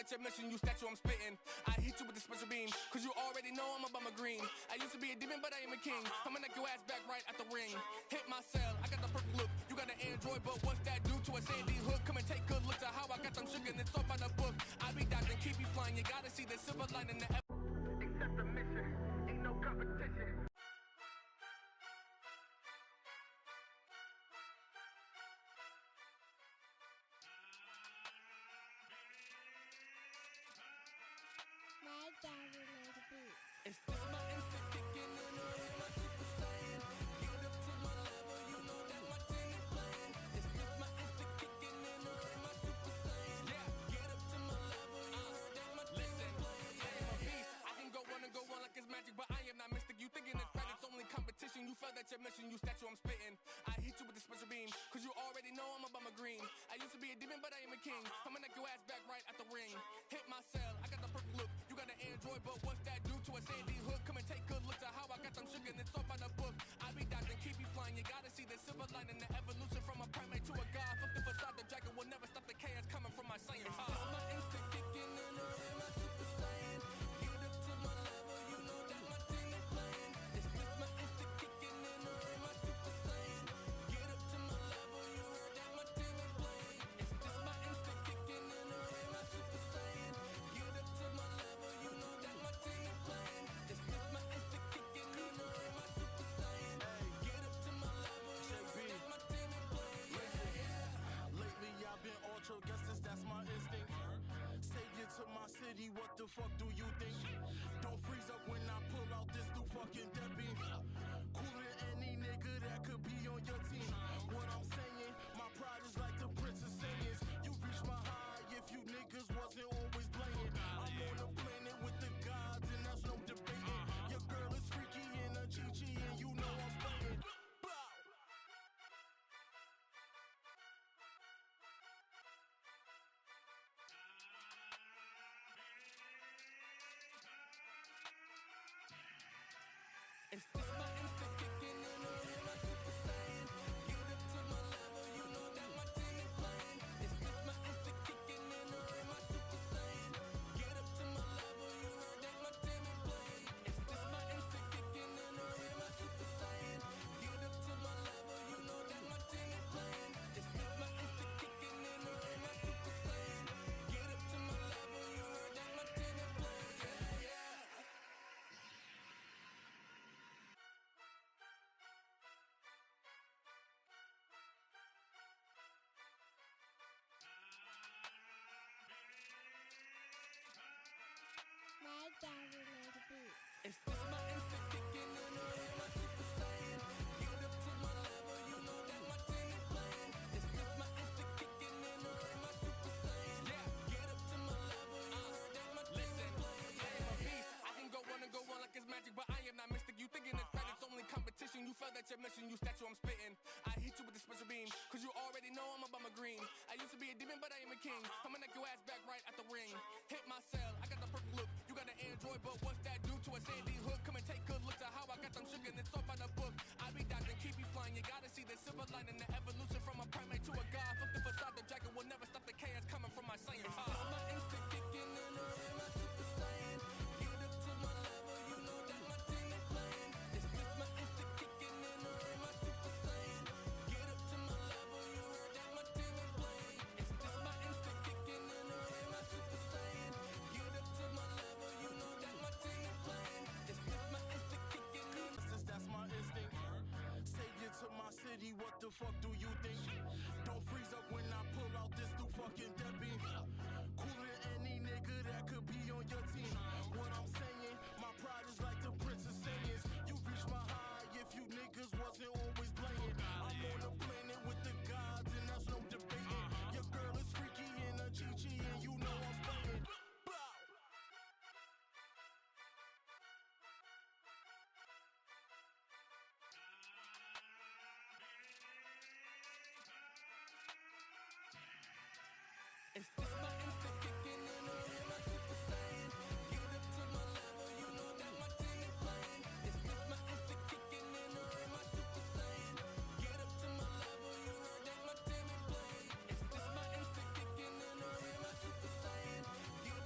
that you're missing, you statue I'm spitting. I hit you with the special beam, cause you already know I'm a bummer green. I used to be a demon, but I am a king. I'ma knock your ass back right at the ring. Hit my cell, I got the perfect look. You got an Android, but what's that do to a Sandy Hook? Come and take good looks at how I got them shook, and it's all by the book. I be dodging, keep me flying. You gotta see the silver lining. The accept the mission, ain't no competition. My daddy made a beat. It's just my instinct kicking in, or am I super saiyan? Get up to my level, you know that my team is playing. It's just my instinct kicking in, or am I super saiyan? Yeah, get up to my level, you heard that my team is playing. I am a beast, I can go on like it's magic, but I am not mystic. You thinking it's bad, it's only competition. You felt that you're missing, you statue I'm spitting. I hit you with the special beam, cause you already know I'm a bummer green. I used to be a demon, but I am a king. I'ma knock your ass back right at the ring. Hit my cell, I got the perfect look. You got an Android, but what's that do to a Sandy Hook? Come and take good looks at how I got them shook, and it's all by the book. I be dodging, keep me flying. You gotta see the silver lining, the evolution from a primate to a god. Fuck the facade, the dragon will never stop the chaos coming from my science. It's just my instinct kicking in, or am I super saiyan? Get up to my level, you know that my team is playing. It's just my instinct kicking in, or am I super saiyan? Get up to my level, you heard that my team is playing. It's just my instinct kicking in, or am I super saiyan? Get up to my level, you know that my team is playing. It's just my instinct kicking in, or am I super saiyan? Get up to my level, you heard that my team is playing. Lately I've been ultra guesses, that's my instinct. Savior to my city, what the fuck do you think? Don't freeze up when I pull out this new fucking Debbie. Cooler than any nigga that could be on your team. What I'm saying, my pride is like the Prince of Saiyans. You reach my high if you niggas wasn't always playing. I'm on a planet with the gods and that's no debating. Your girl is freaky and a Chi-Chi and you know I'm spraying. It's just my instinct kicking in, or am I super saiyan? Get up to my level, you know that my team is playing. It's just my instinct kicking in, or am I super saiyan? Get up to my level, you heard that my team is playing. It's just my instinct kicking in, or am I super saiyan? Get up to my level, you know that my team is playing. It's just my instinct kicking in, or am I super saiyan? Get up to my level, you heard that my team is playing. Yeah, yeah. My daddy made a beat. It's just my instinct kicking in, or am I super saiyan? Get up to my level, you know that my team is playing. It's just my instinct kicking in, or am I super saiyan? Yeah, get up to my level, you heard that my team is playing. I am a beast, I can go on like it's magic, but I am not mystic. You thinking it's bad, it's only competition. You felt that you're missing, you statue I'm spitting. I hit you with the special beam, cause you already know I'm a bummer green. I used to be a demon, but I am a king. I'ma knock your ass back right at the ring. Hit my cell, I got the perfect look. You got an Android, but what's that do to a Sandy Hook? Come and take good looks at how I got them shook, and it's all by the book. I be dodging, keep me flying. You gotta see the silver lining, the evolution from a primate to a god. Fuck the facade, the dragon will never stop the chaos coming from my science. It's just my instinct kicking in, or am I super saiyan? Get up to my level, you know that my team is playing. It's just my instinct kicking in, or am I super saiyan? Get up to my level, you heard that my team is playing. It's just my instinct kicking in, or am I super saiyan? Get up to my level, you know that my team is playing. It's just my instinct kicking in. That's my instinct. Savior to my city, what the fuck do you think? Don't freeze up when I pull out this new fucking Debbie. Cooler than any nigga that could be on your team. What I'm saying, my pride is like the Prince of Saiyans. You reach my high if you niggas wasn't always playing. I'm on a planet with the gods and that's no debating. Your girl is freaky and a Chi-Chi and you know I'm spraying. It's just my instinct kicking in, or am I super saiyan? Get up to my level, you know that my team is playing. It's just my instinct kicking in, or am I super saiyan? Get up to my level, you heard that my team is playing. It's just my instinct kicking in, or am I super saiyan? Get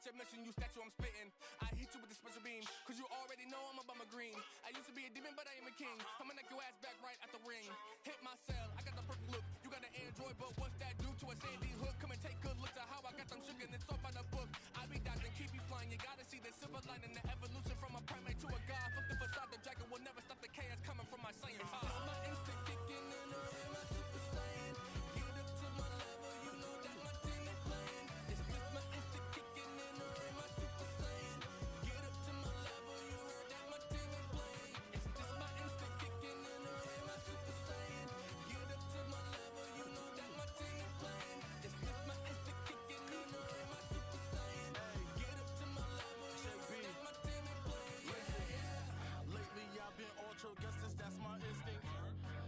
that you're missing, you statue I'm spitting. I hit you with the special beam, cause you already know I'm a bummer green. I used to be a demon, but I am a king. I'ma knock your ass back right at the ring. Hit my cell, I got the perfect look. You got an Android, but what's that do to a Sandy Hook? Come and take good looks at how I got them shook, and it's all by the book. I be dodging, keep me flying. You gotta see the silver line in the evolution from a primate to a god. Fuck the facade, the dragon will never stop the chaos coming from my science. My instinct kicking in, or am I super saiyan? Get up to my level, you know that my team is playing. It's just my instinct kicking in, or am I super saiyan? Get up to my level, you heard that my team is playing. It's just my instinct kicking in, or am I super saiyan? Get up to my level, you know that my team is playing. It's just my instinct kicking in, or am I super saiyan? Get up to my level, you heard that my team is playing. Lately I've been ultra guesses, that's my instinct.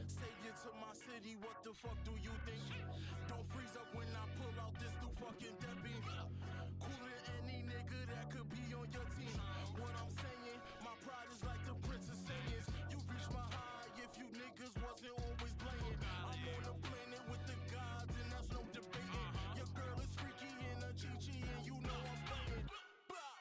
Savior to my city, what the fuck do you think? Don't freeze up when I pull out this new fucking Debbie. Cooler than any nigga that could be on your team. What I'm saying, my pride is like the Prince of Saiyans. You reach my high if you niggas wasn't always playing. I'm on a planet with the gods and that's no debating. Your girl is freaky and a Chi-Chi and you know I'm slaying. Bow!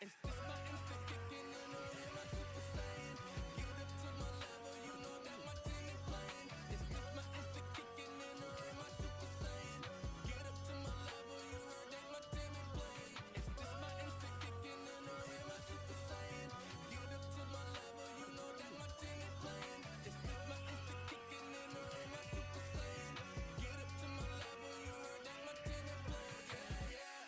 It's just my instinct kicking in, or am I super saiyan? Get up to my level, you know that my team is playing. It's just my instinct kicking in, or am I super saiyan? Get up to my level, you heard that my team is playing. It's just my instinct kicking in, or am I super saiyan? Get up to my level, you know that my team is playing. It's just my instinct kicking in, or am I super saiyan? Get up to my level, you heard that my team is playing. Yeah.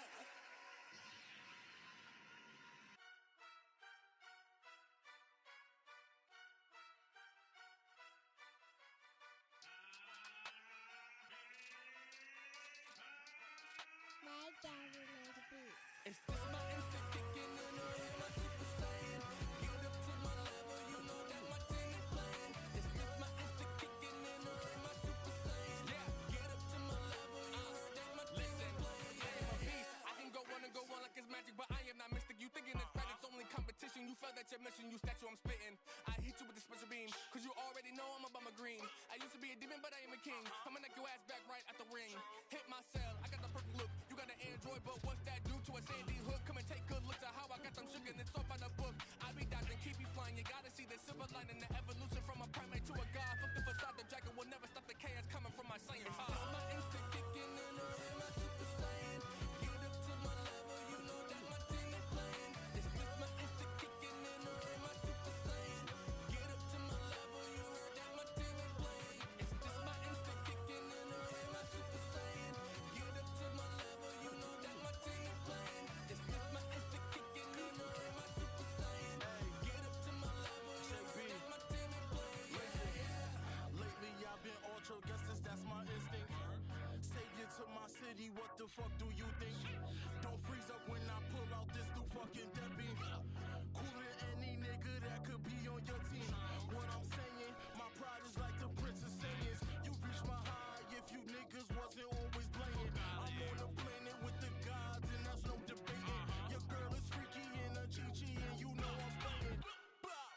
My daddy made a beat. It's just my instinct kicking in, or am I super saiyan? Get up to my level, you know that my team is playing. It's just my instinct kicking in, or am I super saiyan? Yeah, get up to my level, you heard that my team is playing. I am a beast, I can go on like it's magic, but I am not mystic. You thinking it's right, it's only competition. You felt that you're missing, you statue I'm spitting. I hit you with the special beam, cause you already know I'm a bummer green. I used to be a demon, but I am a king. I'ma knock your ass back right at the ring. Hit my cell, I got the perfect look. You got an Android, but what's that do to a Sandy Hook? Come and take good looks at how I got them shook, and it's all by the book. I be dodging, keep me flying. You gotta see the silver line in the evolution from a primate to a god. Fuck the facade, the dragon will never stop the chaos coming from my science. It's just my instinct kicking in, or am I super saiyan? Get up to my level, you know that my team is playing. It's just my instinct kicking in, or am I super saiyan? Get up to my level, you heard that my team is playing. It's just my instinct kicking in, or am I super saiyan? Get up to my level, you know that my team is playing. It's just my instinct kicking in, or am I super saiyan? Get up to my level, you heard that my team is playing. Lately I've been ultra guesses, that's my instinct. Savior to my city, what the fuck do you think? Don't freeze up when I pull out this new fucking Debbie. Cooler than any nigga that could be on your team. What I'm saying, my pride is like the Prince of Saiyans. You reach my high if you niggas wasn't always playing. I'm on a planet with the gods and that's no debating. Your girl is freaky and a Chi-Chi and you know I'm slaying. Bow!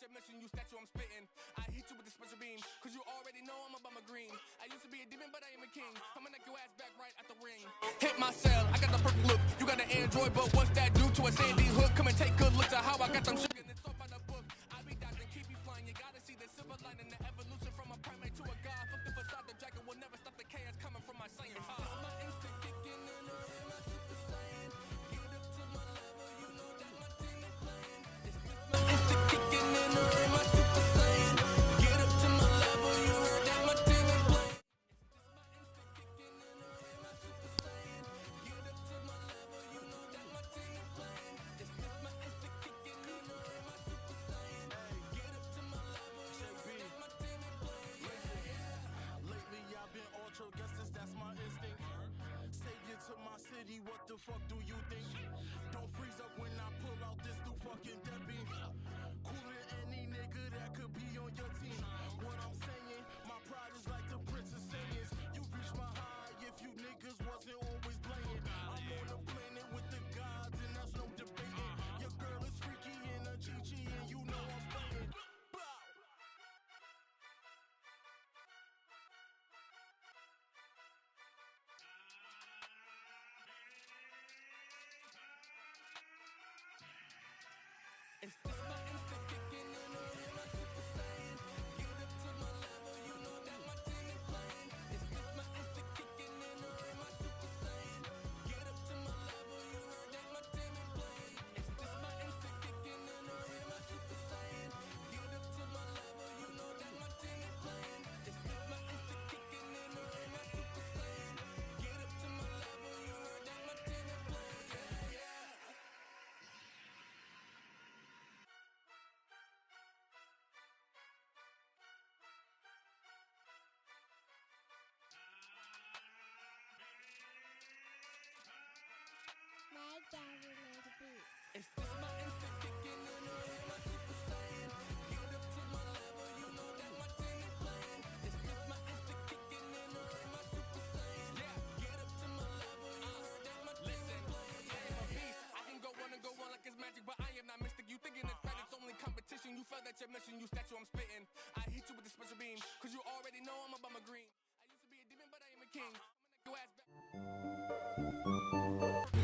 that you're missing, you statue I'm spitting. I hit you with the special beam, cause you already know I'm a bummer green. I used to be a demon, but I am a king. I'ma knock your ass back right at the ring. Hit my cell, I got the perfect look. You got an Android, but what's that do to a Sandy Hook? Come and take good looks at how I got them shook, and it's all by the book. I be dodging, keep me flying. You gotta see the silver lining, the evolution from a primate to a god. Fuck the facade, the dragon will never stop the chaos coming from my science. My instinct kicking in, my super saiyan. Get up to my level, you know that my team is playing. It's just my instinct kicking in, my super saiyan. Get up to my level, you heard that my team is playing. Lately I've been ultra, guess that's my instinct. Savior to my city, what the fuck do you think? Don't freeze up when I pull out this new fucking Debbie. Cooler than any nigga that could be on your team. What I'm saying, my pride is like the Princess Saiyans. You reach my high if you niggas wasn't always playing. I'm on the planet with the gods and that's no debating. Your girl is freaky and a Chi-Chi and you know I'm slaying. Bow! It's just my instinct kicking in, my super saiyan. Get up to my level, you know that my team is playing. It's just my instinct kicking in, my super saiyan. Get up to my level, you heard that my team is playing. It's just my instinct kicking in, my super saiyan. Get up to my level, you know that my team is playing. It's just my instinct kicking in, my super saiyan. Get up to my level, you heard that my team is playing. Yeah, yeah. My daddy made a beat. It's just my instinct kicking in, my super saiyan. Get up to my level, you know that my team is playing. It's just my instinct kicking in, my super saiyan. Yeah, get up to my level, you heard that my team is playing. I am a beast, I can go on like it's magic, but I am not mystic. You thinking it's bad, it's only competition. You felt that you're missing, you statue I'm spitting. I hit you with the special beam, cause you already know I'm a bummer green. I used to be a demon, but I am a king. I'ma knock your ass back.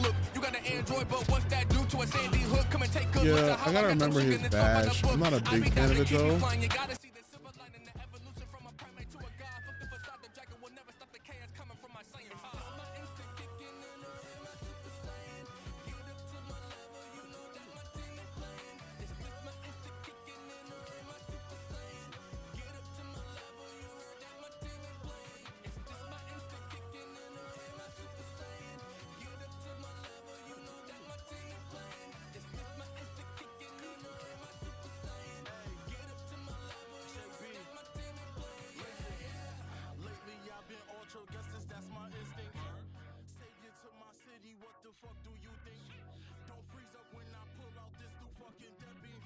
Look, you got an Android, but what's that do to a Sandy Hook? Come and take good looks Yeah, at how I gotta got them remember shook, his and it's all by the bash. book. I'm not a I big be fan of dodging, it keep me though. flying. You gotta see the silver lining, the evolution from a primate to a god. Fuck the facade, the dragon will never stop the chaos coming from my science. It's just my instinct kicking in, my super saiyan. Get up to my level, you know that my team is playing. It's just my instinct kicking in, my super saiyan. Get up to my level, you heard that my team is playing. It's just my instinct kicking in, my super saiyan. Get up to my level, you know that my team is playing. It's just my instinct kicking in, my super saiyan. Get up to my level, you know that my team is playing. Yeah, yeah. Lately I've been ultra, guess that's my instinct. Savior to my city, what the fuck do you think? Don't freeze up when I pull out this new fucking Debbie.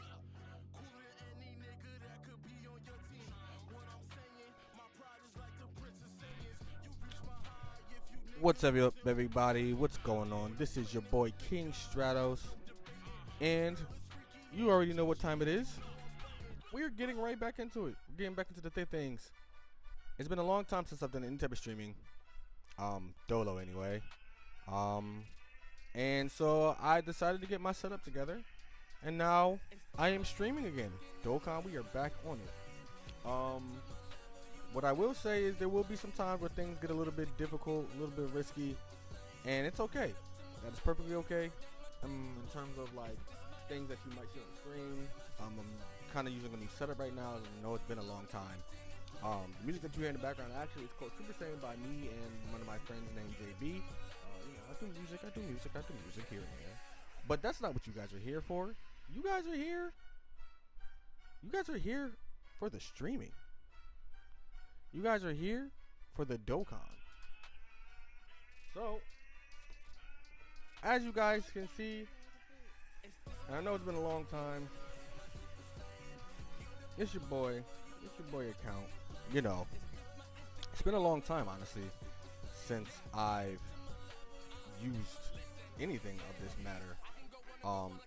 Cooler than any nigga that could be on your team. What I'm saying, my pride is like the Princess Saiyans. You reach my high if you niggas What's up, everybody? What's going on? This is your boy King Stratos, and you already know what time it is. We're getting right back into it. We're getting back into the thick things. It's been a long time since I've done any type of streaming, dolo anyway. And so I decided to get my setup together, and now I am streaming again. Dokkan, we are back on it. What I will say is there will be some times where things get a little bit difficult, a little bit risky, and it's okay. That is perfectly okay. In terms of like things that you might see on the screen, I'm kind of using a new setup right now. I know it's been a long time. The music that you hear in the background actually is called Super Saiyan by me and one of my friends named JB. I do music here and there. But that's not what you guys are here for. You guys are here for the streaming. You guys are here for the Dokkan. So, as you guys can see, and I know it's been a long time, it's your boy account. You know, it's been a long time, honestly, since I've used anything of this matter.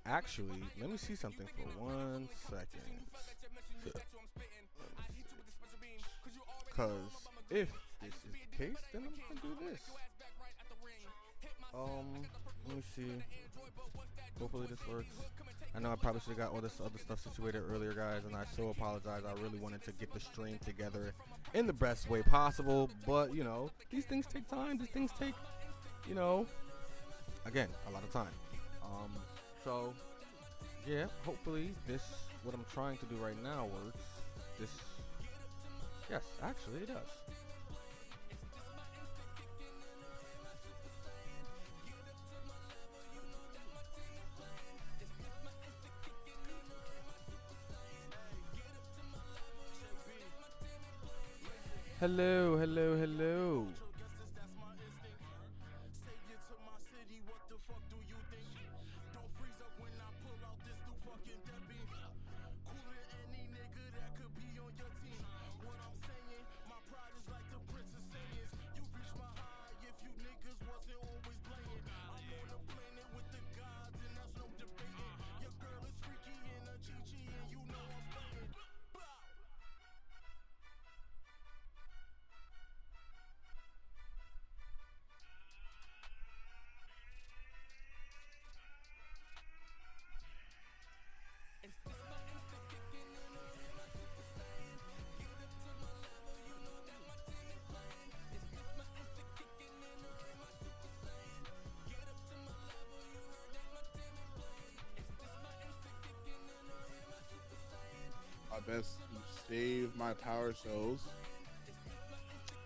Actually, let me see something for 1 second. Cause if this is the case, then I'm gonna do this. Let me see. Hopefully this works. I know I probably should have got all this other stuff situated earlier, guys, and I so apologize. I really wanted to get the stream together in the best way possible, but you know, these things take time. These things take, you know, again, a lot of time. So yeah, hopefully this, what I'm trying to do right now, works. This, yes, actually it does. Hello, hello, hello. I best to save my power cells.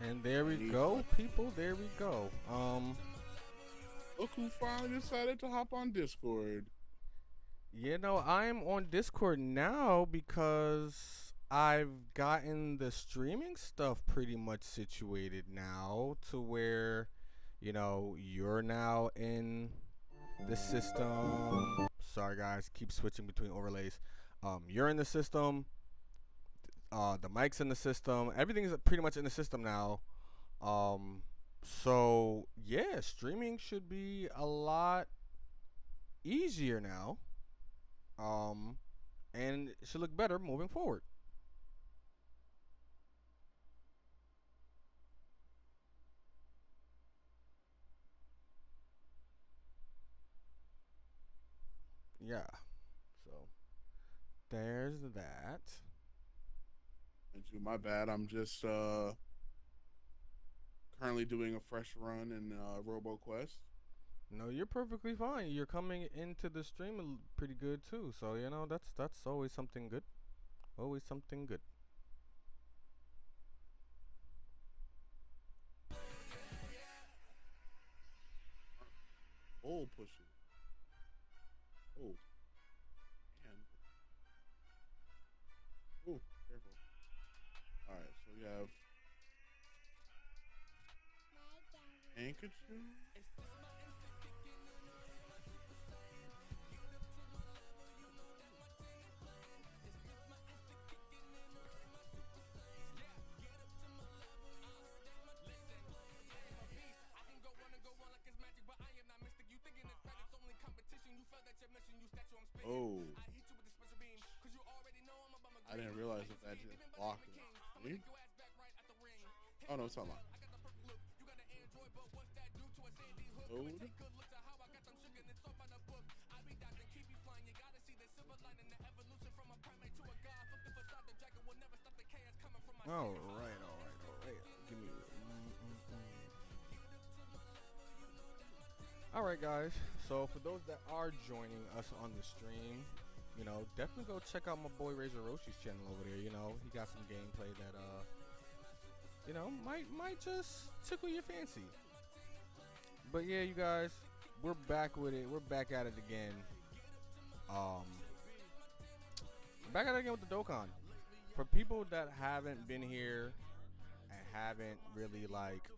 And there we go, people. There we go. Look who finally decided to hop on Discord. You know, I'm on Discord now because I've gotten the streaming stuff pretty much situated now to where, you know, you're now in the system. Sorry guys, keep switching between overlays. You're in the system. The mic's in the system. Everything is pretty much in the system now. So yeah, streaming should be a lot easier now. And it should look better moving forward. Yeah. So there's that. My bad. I'm just currently doing a fresh run in RoboQuest. No, you're perfectly fine. You're coming into the stream pretty good too. So you know that's always something good. Always something good. Oh, pushing. Oh, and oh, careful. All right, so we have Pikachu. Oh, I didn't realize that just blocked it. Me? Oh no, it's not mine. Load. All right. Give me. All right, guys. So for those that are joining us on the stream, you know, definitely go check out my boy Razor Roshi's channel over there. You know, he got some gameplay that you know, might just tickle your fancy. But yeah, you guys, we're back with it. We're back at it again. Back at it again with the Dokkan. For people that haven't been here and haven't really like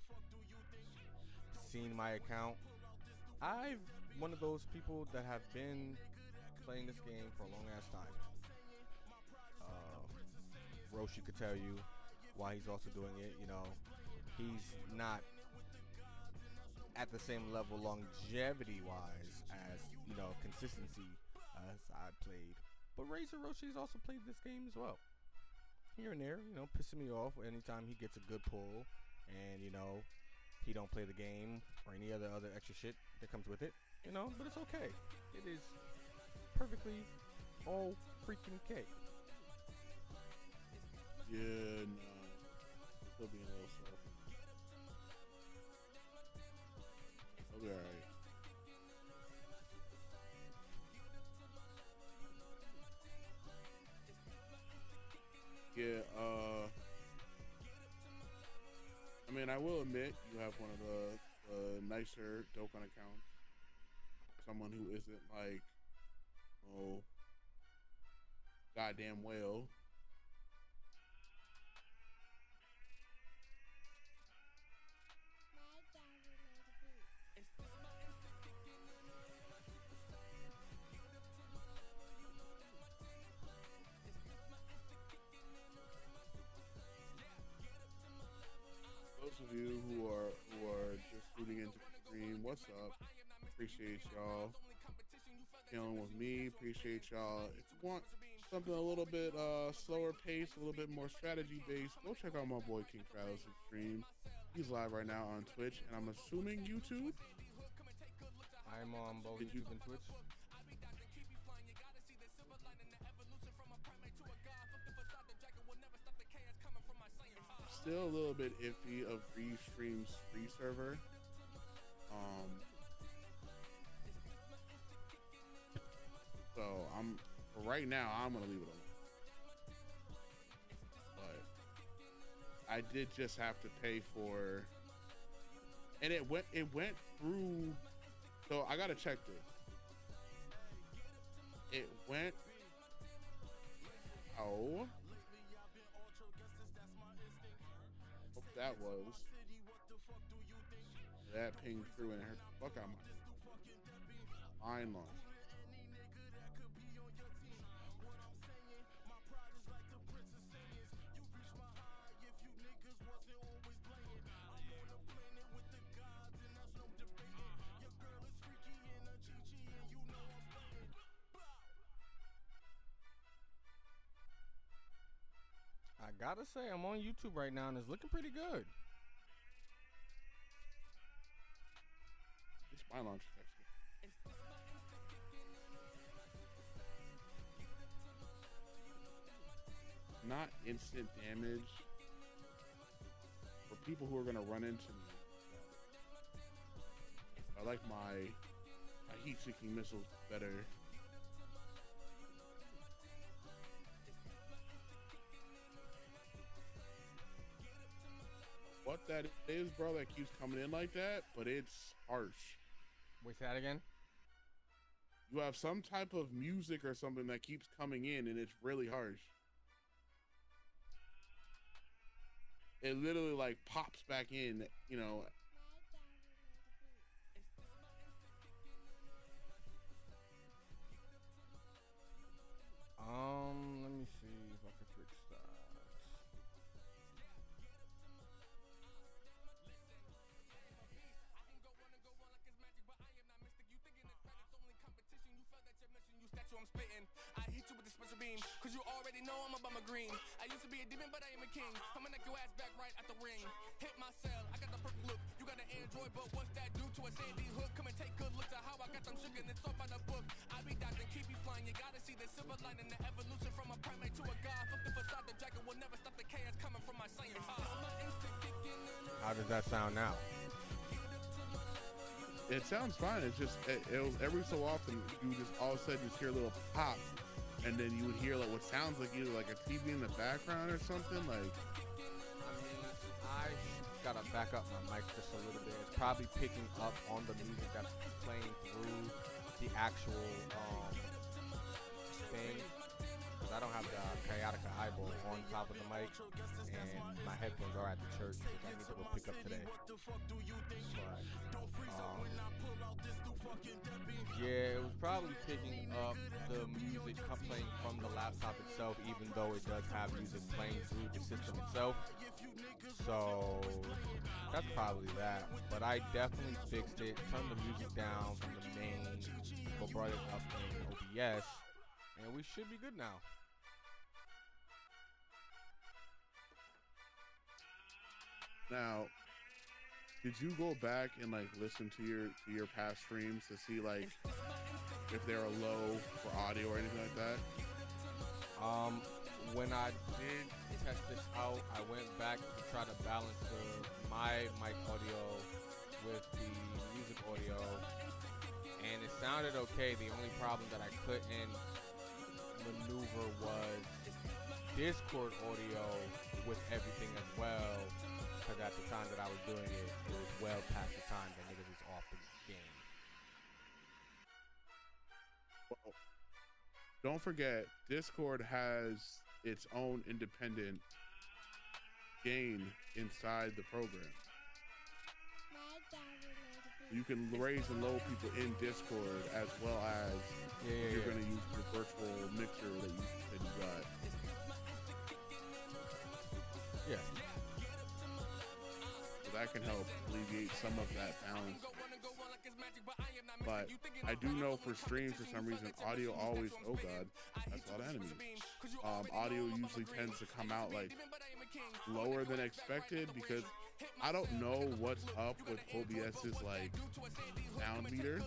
seen my account, I'm one of those people that have been playing this game for a long ass time. Roshi could tell you why he's also doing it. You know, he's not at the same level longevity wise as consistency as I played. But Razor Roshi's also played this game as well. Here and there, pissing me off anytime he gets a good pull and, he don't play the game or any other extra shit that comes with it, but it's okay. It is perfectly all freaking okay. Yeah, no. Still being a little slow. I'll be alright. Yeah, I mean, I will admit you have one of the nicer Dokkan accounts. Someone who isn't like, oh, goddamn whale. Those of you who are just tuning into the stream, what's up? Appreciate y'all chilling with me. Appreciate y'all. If you want something a little bit slower paced, a little bit more strategy based, go check out my boy King Travis' stream. He's live right now on Twitch, and I'm assuming YouTube. I'm on both YouTube and Twitch. Still a little bit iffy of Restream's free server. So right now I'm gonna leave it alone. But I did just have to pay for, and it went through. So I gotta check this. It went. Oh. That was that pinged through and hurt the fuck out of my line launch. I gotta say, I'm on YouTube right now and it's looking pretty good. This my launch is actually not instant damage for people who are gonna run into me. I like my heat-seeking missiles better. What that is, bro, that keeps coming in like that, but it's harsh. Wait, say that again? You have some type of music or something that keeps coming in, and it's really harsh. It literally like pops back in, Let me see if I can fix that. I'm spitting. I hit you with the special beam, cause you already know I'm about my green. I used to be a demon, but I am a king. I'ma knock your ass back right at the ring. Hit my cell, I got the perfect look. You got an Android, but what's that do to a Sandy Hook? Come and take good looks at how I got them shook, and it's all by the book. I be dodging, keep me flying. You gotta see the silver lining, the evolution from a primate to a god. Fuck the facade, the dragon will never stop the chaos coming from my science. How does that sound now? it sounds fine. It's just every so often you just all of a sudden just hear a little pop, and then you would hear like what sounds like either like a TV in the background or something. Like, I mean, I gotta back up my mic just a little bit. It's probably picking up on the music that's playing through the actual thing. Because I don't have the chaotic eyeball on top of the mic, and my headphones are at the church, which I need to go pick up today. Yeah, it was probably picking up the music playing from the laptop itself, even though it does have music playing through the system itself. So that's probably that. But I definitely fixed it, turned the music down from the main but brought it up in OBS, and we should be good now. Now, did you go back and like listen to your past streams to see like if they're low for audio or anything like that? When I did test this out, I went back to try to balance my mic audio with the music audio, and it sounded okay. The only problem that I couldn't maneuver was Discord audio with everything as well, because at the time that I was doing it, it was well past the time that niggas was off the game. Well, don't forget, Discord has its own independent gain inside the program. You can raise and lower people in Discord as well as you're going to use your virtual mixer that you got. Yeah. So that can help alleviate some of that balance. But I do know for streams, for some reason, audio always, oh god, that's a lot of enemies. Audio usually tends to come out like lower than expected because I don't know what's up with OBS's like sound meter,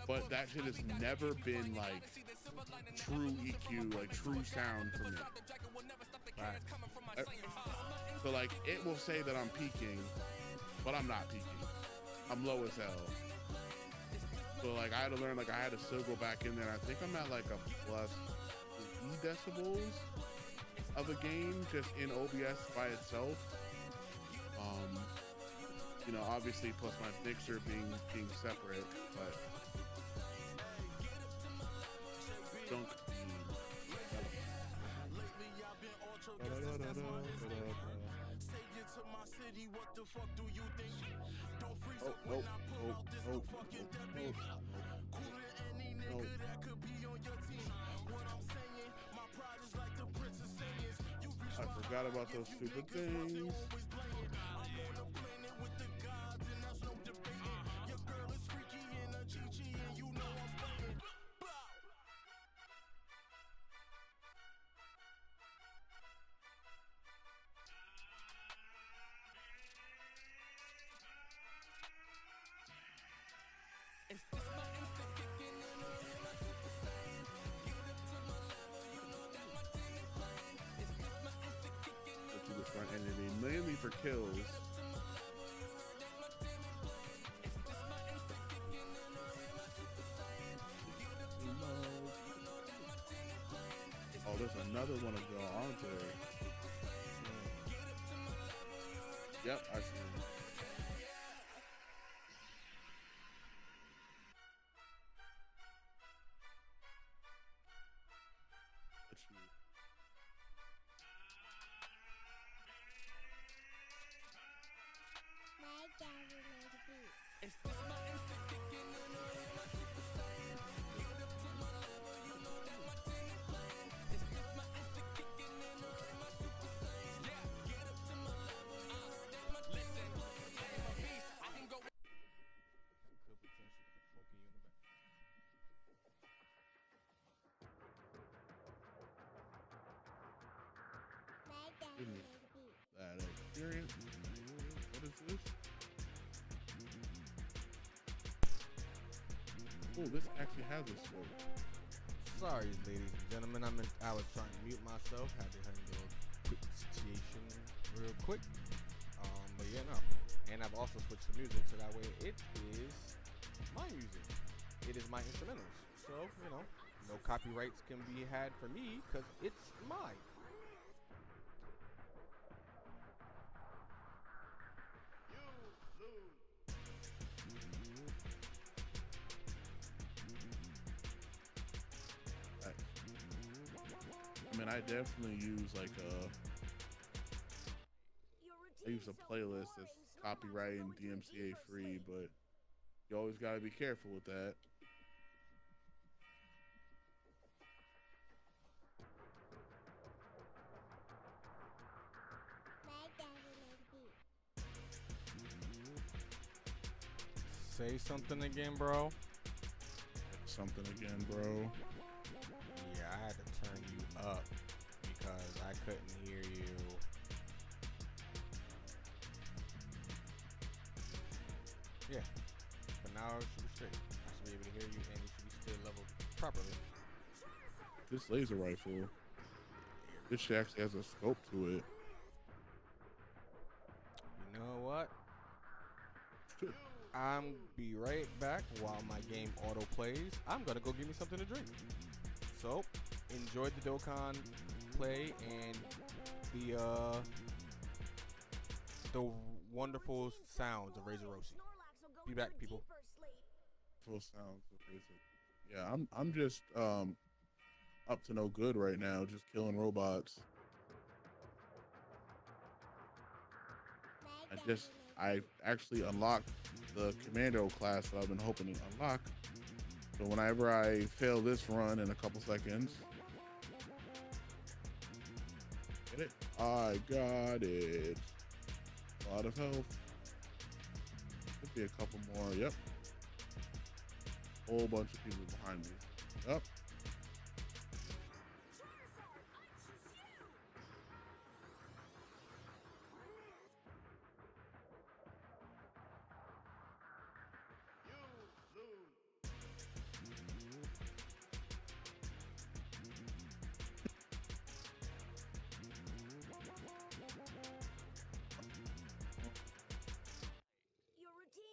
but that shit has never been like true EQ, like true sound for me. Right. So like it will say that I'm peaking, but I'm not peaking. I'm low as hell. So like I had to learn, like I had to still go back in there. And I think I'm at like a plus 3 decibels of a gain just in OBS by itself. You know, obviously plus my mixer being separate, but don't. I forgot about those stupid things. Front enemy, mainly for kills. Oh, there's another one of y'all, aren't there? Yep, I see him. That experience. What is this? Oh, this actually has a scope. Sorry, ladies and gentlemen. I was trying to mute myself. Had to handle a quick situation real quick. But yeah, no. And I've also switched the music so that way it is my music. It is my instrumentals. So, you know, no copyrights can be had for me because it's mine. I mean, I definitely use like I use a playlist that's copyright and DMCA free, but you always gotta be careful with that. Say something again, bro. something again, bro. Yeah, I had to turn you up because I couldn't hear you. Yeah, but now it should be straight. I should be able to hear you, and you should be still leveled properly. This laser rifle, this shit actually has a scope to it. You know what? I'm be right back while my game auto plays. I'm gonna go get me something to drink. So, enjoy the Dokkan play and the wonderful sounds of Razor Roshi. Be back, people. Full sounds of Razor. Yeah, I'm just up to no good right now, just killing robots. I actually unlocked the commando class that I've been hoping to unlock. So whenever I fail this run in a couple seconds, get it? I got it. A lot of health. Could be a couple more. Yep. Whole bunch of people behind me. Yep.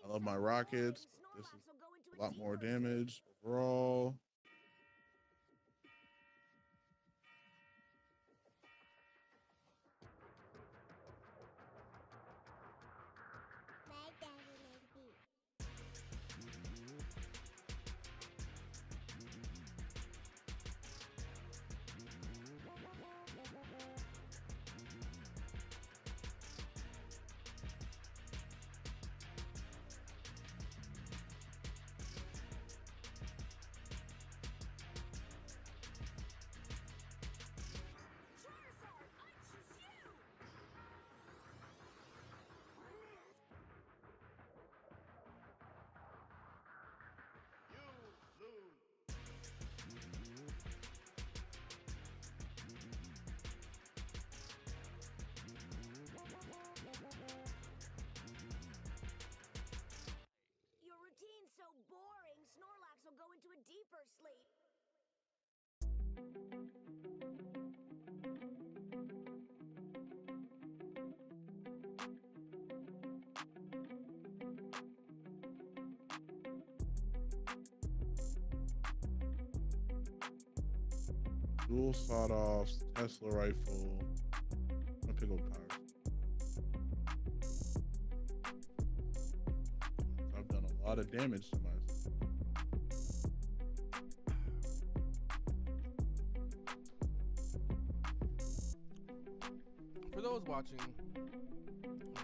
I love my rockets. This is a lot more damage overall. Your routine's so boring, Snorlax will go into a deeper sleep. Dual sawed-offs, Tesla rifle. I'm gonna pick up power. I've done a lot of damage to myself. For those watching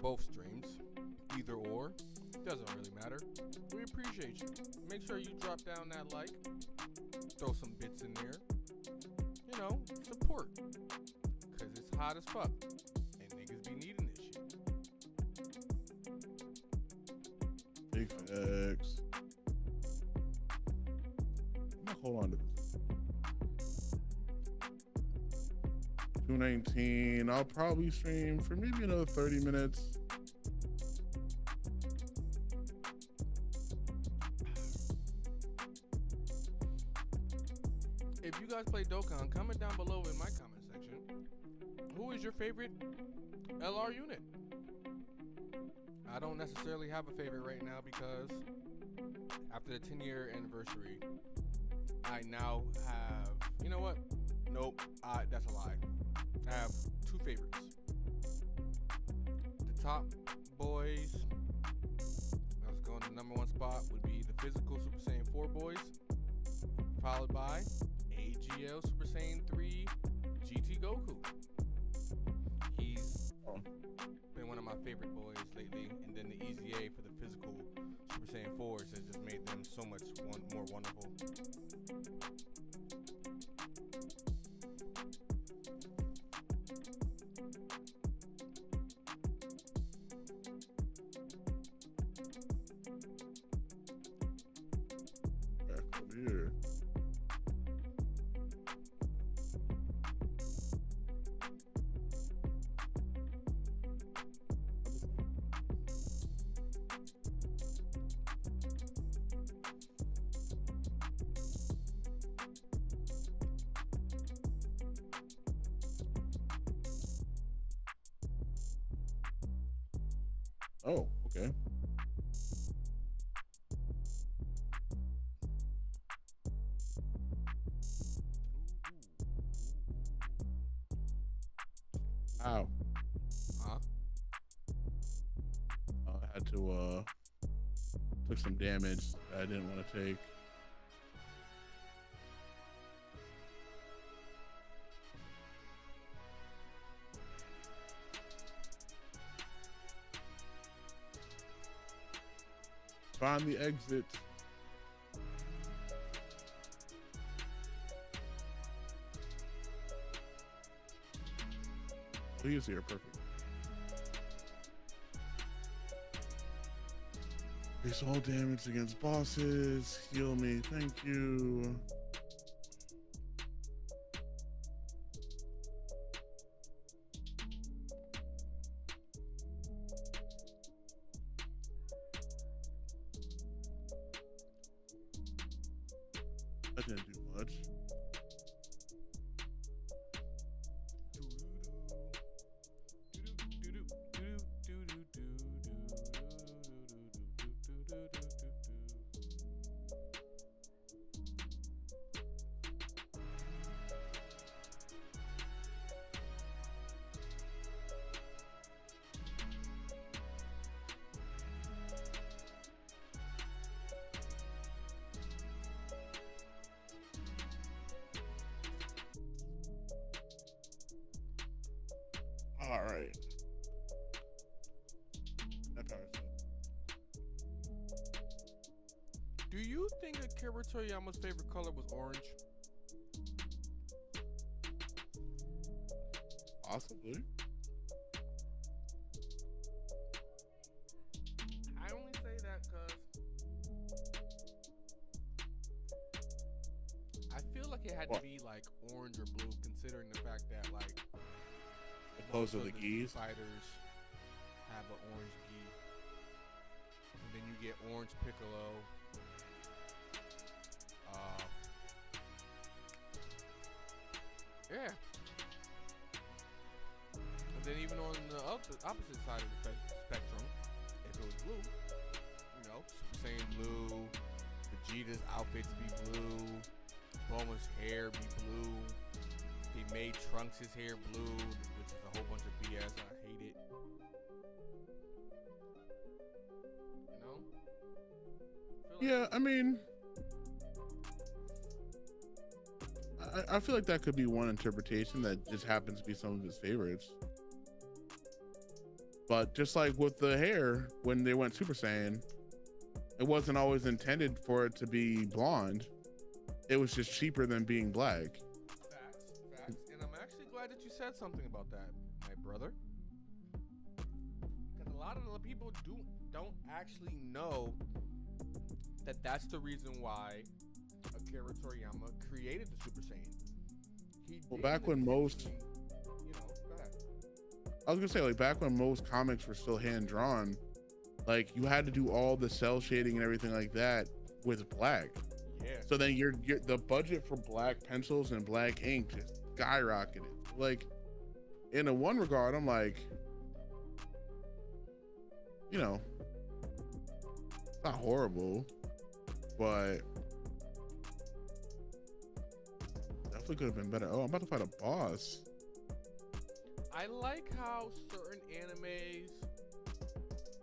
both streams, either or, doesn't really matter. We appreciate you. Make sure you drop down that like, throw some bits in there. You know, support. Cause it's hot as fuck. And niggas be needing this shit. Big facts. I'm gonna hold on to this. 219. I'll probably stream for maybe another 30 minutes. If you guys play Dokkan, comment down below in my comment section. Who is your favorite LR unit? I don't necessarily have a favorite right now because after the 10-year anniversary, I now have, you know what? Nope, that's a lie. I have two favorites. The top boys, I was going to the number one spot, would be the physical Super Saiyan 4 boys, followed by AGL Super Saiyan 3 GT Goku. He's been one of my favorite boys lately, and then the Easy A for the physical Super Saiyan 4s has just made them so much more wonderful. Back over here. Oh, okay. Ow. Huh? I had to took some damage that I didn't want to take. Find the exit. Please, here, perfect. Increase all damage against bosses. Heal me, thank you. That didn't do much. All right. That power's up. Do you think Akira Toriyama's favorite color was orange? Possibly. I only say that because I feel like it had What? to be like orange or blue, considering the fact that like Those most are the of geese. fighters have an orange gi, and then you get orange Piccolo. Yeah. And then even on the opposite side of the spectrum, if it was blue, you know, Super Saiyan blue, Vegeta's outfits be blue, Bulma's hair be blue. They made Trunks' hair blue, which is a whole bunch of BS. I hate it. You know? Yeah, I mean, I feel like that could be one interpretation that just happens to be some of his favorites. But just like with the hair, when they went Super Saiyan, it wasn't always intended for it to be blonde. It was just cheaper than being black. Facts. And I'm actually glad that you said something about that, my brother. Because a lot of the people don't actually know that that's the reason why Akira Toriyama created the Super Saiyan. Well, back when most, you know, go ahead. I was gonna say, like back when most comics were still hand drawn, like you had to do all the cell shading and everything like that with black. Yeah. So then your the budget for black pencils and black ink just skyrocketed. Like in a one regard, I'm like, you know, it's not horrible, but definitely could have been better. Oh, I'm about to fight a boss. I like how certain animes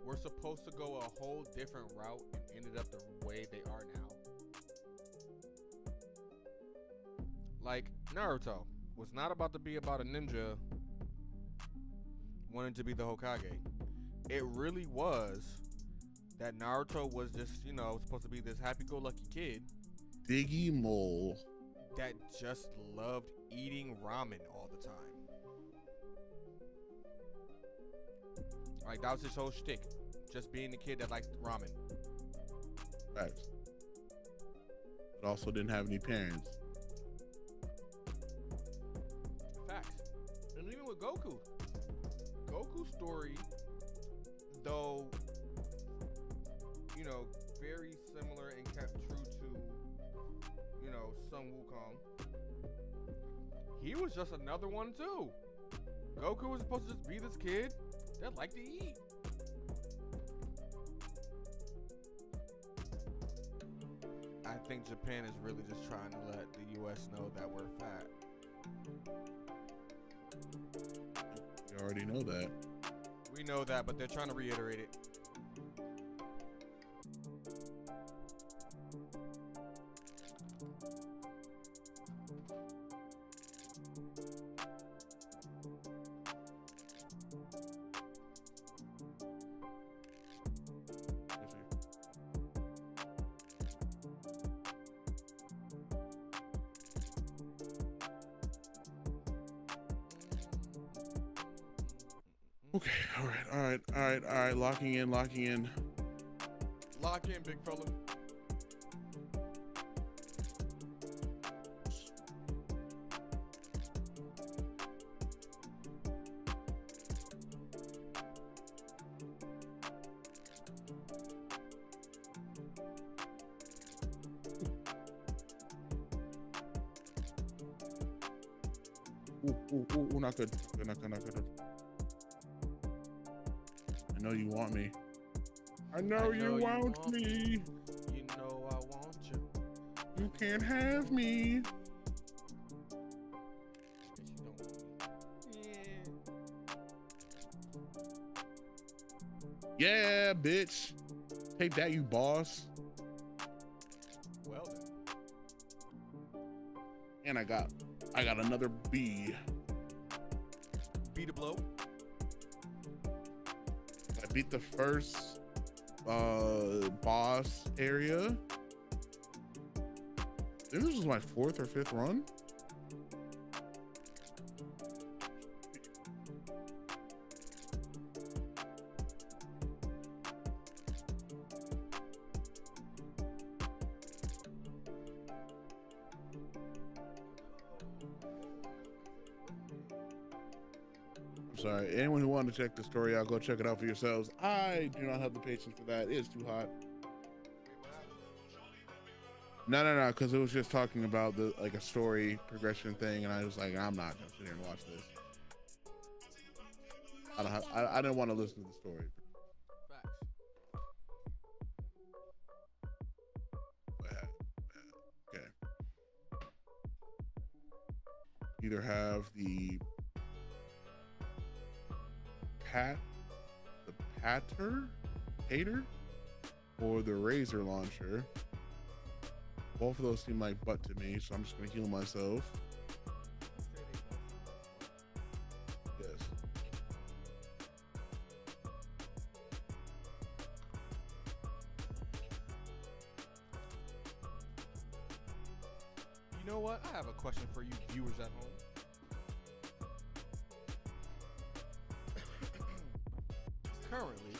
were supposed to go a whole different route and ended up the way they are now. Like Naruto was not about to be about a ninja wanting to be the Hokage. It really was that Naruto was just, you know, supposed to be this happy-go-lucky kid Diggy Mole. that just loved eating ramen all the time. Like, that was his whole shtick. Just being the kid that liked ramen. Facts. But also didn't have any parents. Facts. And even with Goku's story, though, you know, very similar and kept true to, you know, Sun Wukong. He was just another one too. Goku was supposed to just be this kid that liked to eat. I think Japan is really just trying to let the U.S. know that we're fat. You already know that. We know that, but they're trying to reiterate it. Okay, all right. Locking in. Lock in, big fella. Ooh, not good. Not good. I know you want me. I know you want me. You know I want you. You can't have me. Yeah, bitch. Take that, you boss. Well then. And I got another B. B to blow. I beat the first boss area. I think this was my 4th or 5th run. Sorry, anyone who wanted to check the story out, go check it out for yourselves. I do not have the patience for that. It's too hot. No, because it was just talking about the like a story progression thing, and I was like, I'm not gonna sit here and watch this. I didn't want to listen to the story. Okay. Either have the Pater, or the Razor launcher. Both of those seem like butt to me, so I'm just gonna heal myself. Yes. You know what? I have a question for you viewers at home. Currently,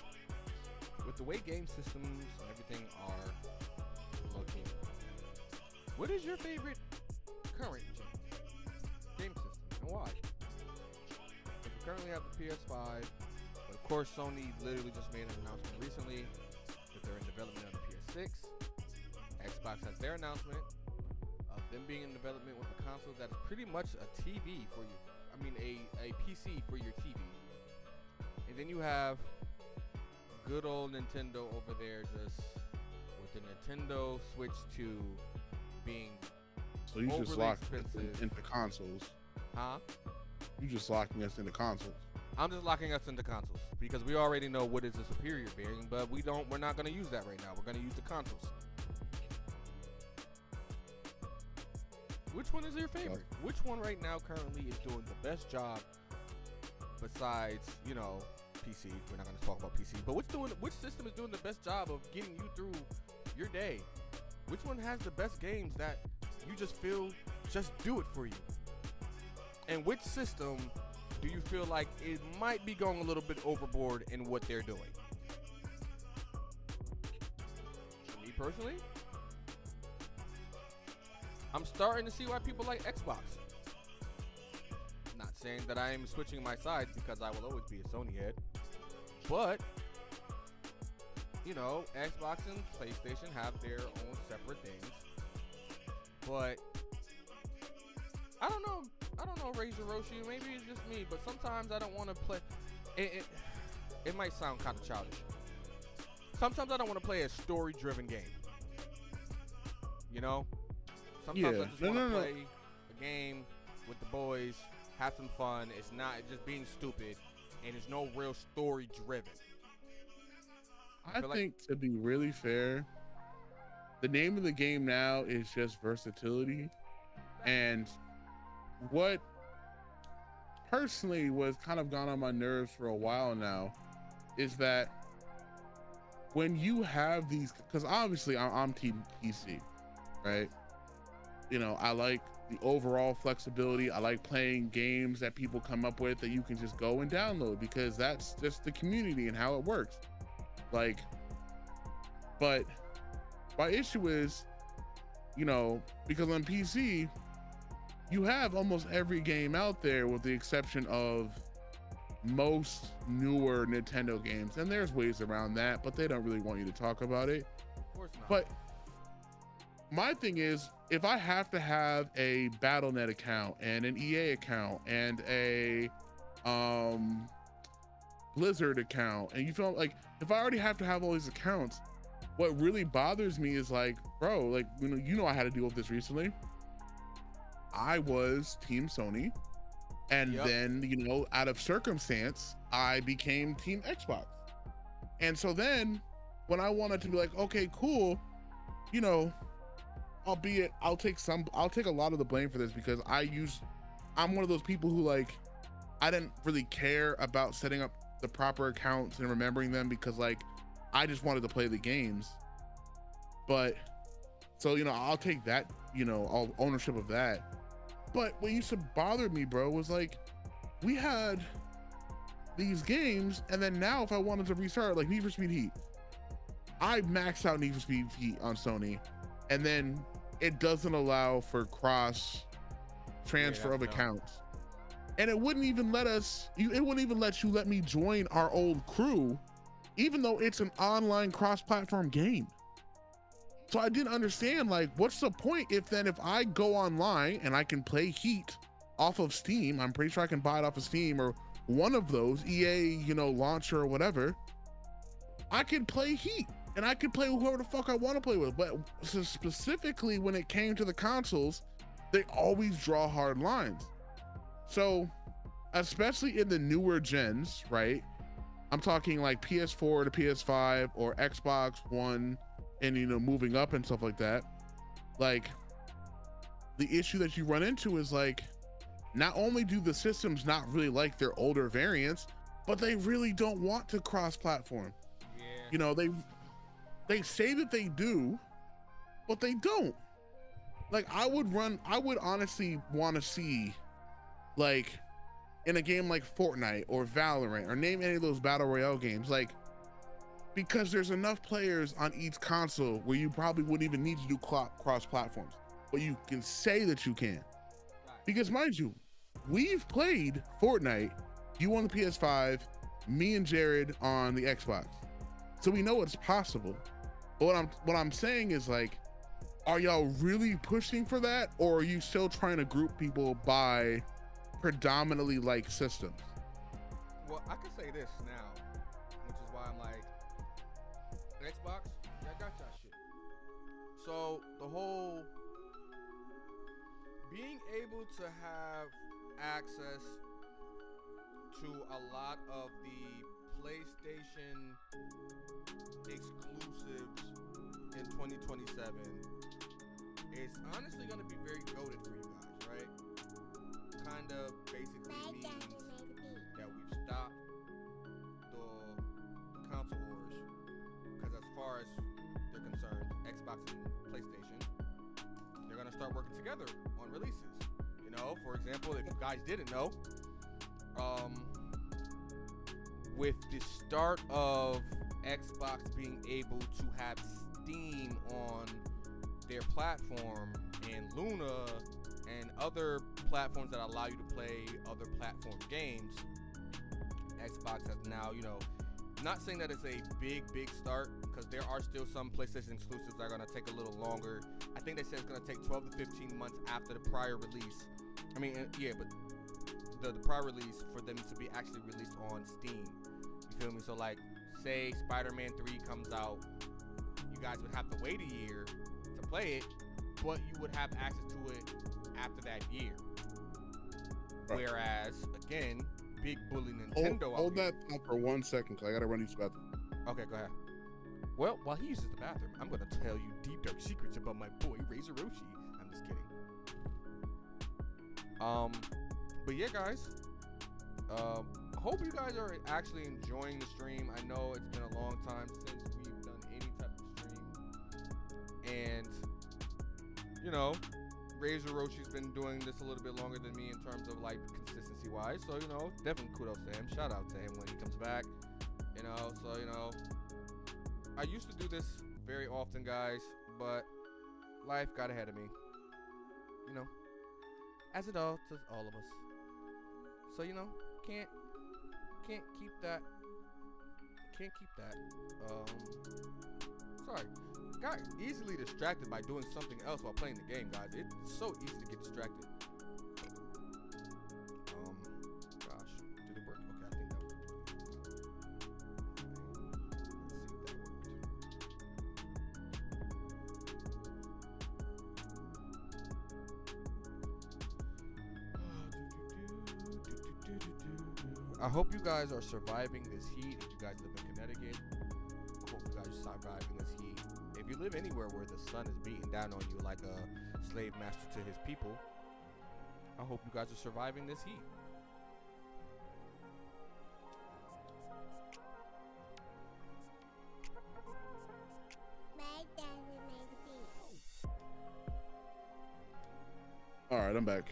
with the way game systems and everything are looking, what is your favorite current game system and why? If you currently have the PS5, but of course Sony literally just made an announcement recently that they're in development of the PS6. Xbox has their announcement of them being in development with a console that is pretty much a TV for you. I mean a PC for your TV. And then you have good old Nintendo over there just with the Nintendo Switch 2 being so you just overly locked expensive. into consoles. Huh? You just locking us into consoles. I'm just locking us into consoles because we already know what is the superior bearing, but we're not going to use that right now. We're going to use the consoles. Which one is your favorite? Which one right now currently is doing the best job besides, you know, PC? We're not going to talk about PC, but which system is doing the best job of getting you through your day? Which one has the best games that you just feel just do it for you? And which system do you feel like it might be going a little bit overboard in what they're doing? For me personally, I'm starting to see why people like Xbox. Not saying that I am switching my sides because I will always be a Sony head, but you know, Xbox and PlayStation have their own separate things. But I don't know, Razor Roshi, maybe it's just me, but sometimes I don't want to play. It might sound kind of childish. Sometimes I don't want to play a story-driven game. You know, sometimes Yeah. I just No, want to no, no. play a game with the boys, have some fun. It's not just being stupid, and there's no real story driven. I think to be really fair, the name of the game now is just versatility. And what personally was kind of gone on my nerves for a while now is that when you have these, because obviously I'm team PC, right? You know, I like the overall flexibility. I like playing games that people come up with that you can just go and download, because that's just the community and how it works. Like, but my issue is, you know, because on PC, you have almost every game out there with the exception of most newer Nintendo games. And there's ways around that, but they don't really want you to talk about it. Of course not. But my thing is, if I have to have a BattleNet account and an EA account and a Blizzard account, and you feel like if I already have to have all these accounts, what really bothers me is like, bro, like, you know I had to deal with this recently. I was Team Sony, and then, you know, out of circumstance, I became Team Xbox. And so then when I wanted to be like, okay, cool, you know, I'll take a lot of the blame for this, because I'm one of those people who, like, I didn't really care about setting up the proper accounts and remembering them, because like I just wanted to play the games. But so, you know, I'll take that, you know, all ownership of that. But what used to bother me, bro, was like, we had these games, and then now if I wanted to restart, like Need for Speed Heat, I maxed out Need for Speed Heat on Sony, and then it doesn't allow for cross transfer of accounts. And it wouldn't even let let me join our old crew, even though it's an online cross-platform game. So I didn't understand, like, what's the point if I go online and I can play Heat off of Steam, I'm pretty sure I can buy it off of Steam or one of those EA, you know, launcher or whatever, I can play Heat and I can play whoever the fuck I want to play with. But specifically when it came to the consoles, they always draw hard lines. So especially in the newer gens, right? I'm talking like PS4 to PS5 or Xbox One, and, you know, moving up and stuff like that. Like, the issue that you run into is like, not only do the systems not really like their older variants, but they really don't want to cross-platform. Yeah. You know, they say that they do, but they don't. Like, I would honestly want to see, like, in a game like Fortnite or Valorant, or name any of those battle royale games, like, because there's enough players on each console where you probably wouldn't even need to do cross platforms, but you can say that you can. Because mind you, we've played Fortnite, you on the PS5, me and Jared on the Xbox, so we know it's possible. But what I'm saying is, like, are y'all really pushing for that, or are you still trying to group people by predominantly like systems? Well, I can say this now, which is why I'm like, Xbox, I got that shit. So the whole being able to have access to a lot of the PlayStation exclusives in 2027 is honestly going to be very goated for you guys, right? Kind of basically means that we've stopped the console wars, because as far as they're concerned, Xbox and PlayStation, they're going to start working together on releases. You know, for example, if you guys didn't know, with the start of Xbox being able to have Steam on their platform, and Luna and other platforms that allow you to play other platform games, Xbox has now, you know, not saying that it's a big start, because there are still some PlayStation exclusives that are going to take a little longer. I think they said it's going to take 12 to 15 months after the prior release. I mean, yeah, but the prior release for them to be actually released on Steam. You feel me? So, like, say Spider-Man 3 comes out, you guys would have to wait a year to play it, but you would have access to it after that year. Right. Whereas, again, big bully Nintendo. Hold that thought for 1 second, because I gotta run these bathroom. Okay, go ahead. Well, while he uses the bathroom, I'm gonna tell you deep dark secrets about my boy Razor Roshi. I'm just kidding. But yeah, guys. Hope you guys are actually enjoying the stream. I know it's been a long time since we've done any type of stream, and you know, Razor Roshi's been doing this a little bit longer than me in terms of like consistency wise. So you know, definitely kudos to him. Shout out to him when he comes back. You know, so you know, I used to do this very often, guys, but life got ahead of me. You know, as it all does all of us. So you know, can't keep that. Sorry, got easily distracted by doing something else while playing the game, guys. It's so easy to get distracted. Gosh, did it work? Okay, I think that worked. I hope you guys are surviving this heat. If you guys live in Connecticut, I hope you guys are surviving this heat. If you live anywhere where the sun is beating down on you like a slave master to his people, I hope you guys are surviving this heat. All right, I'm back.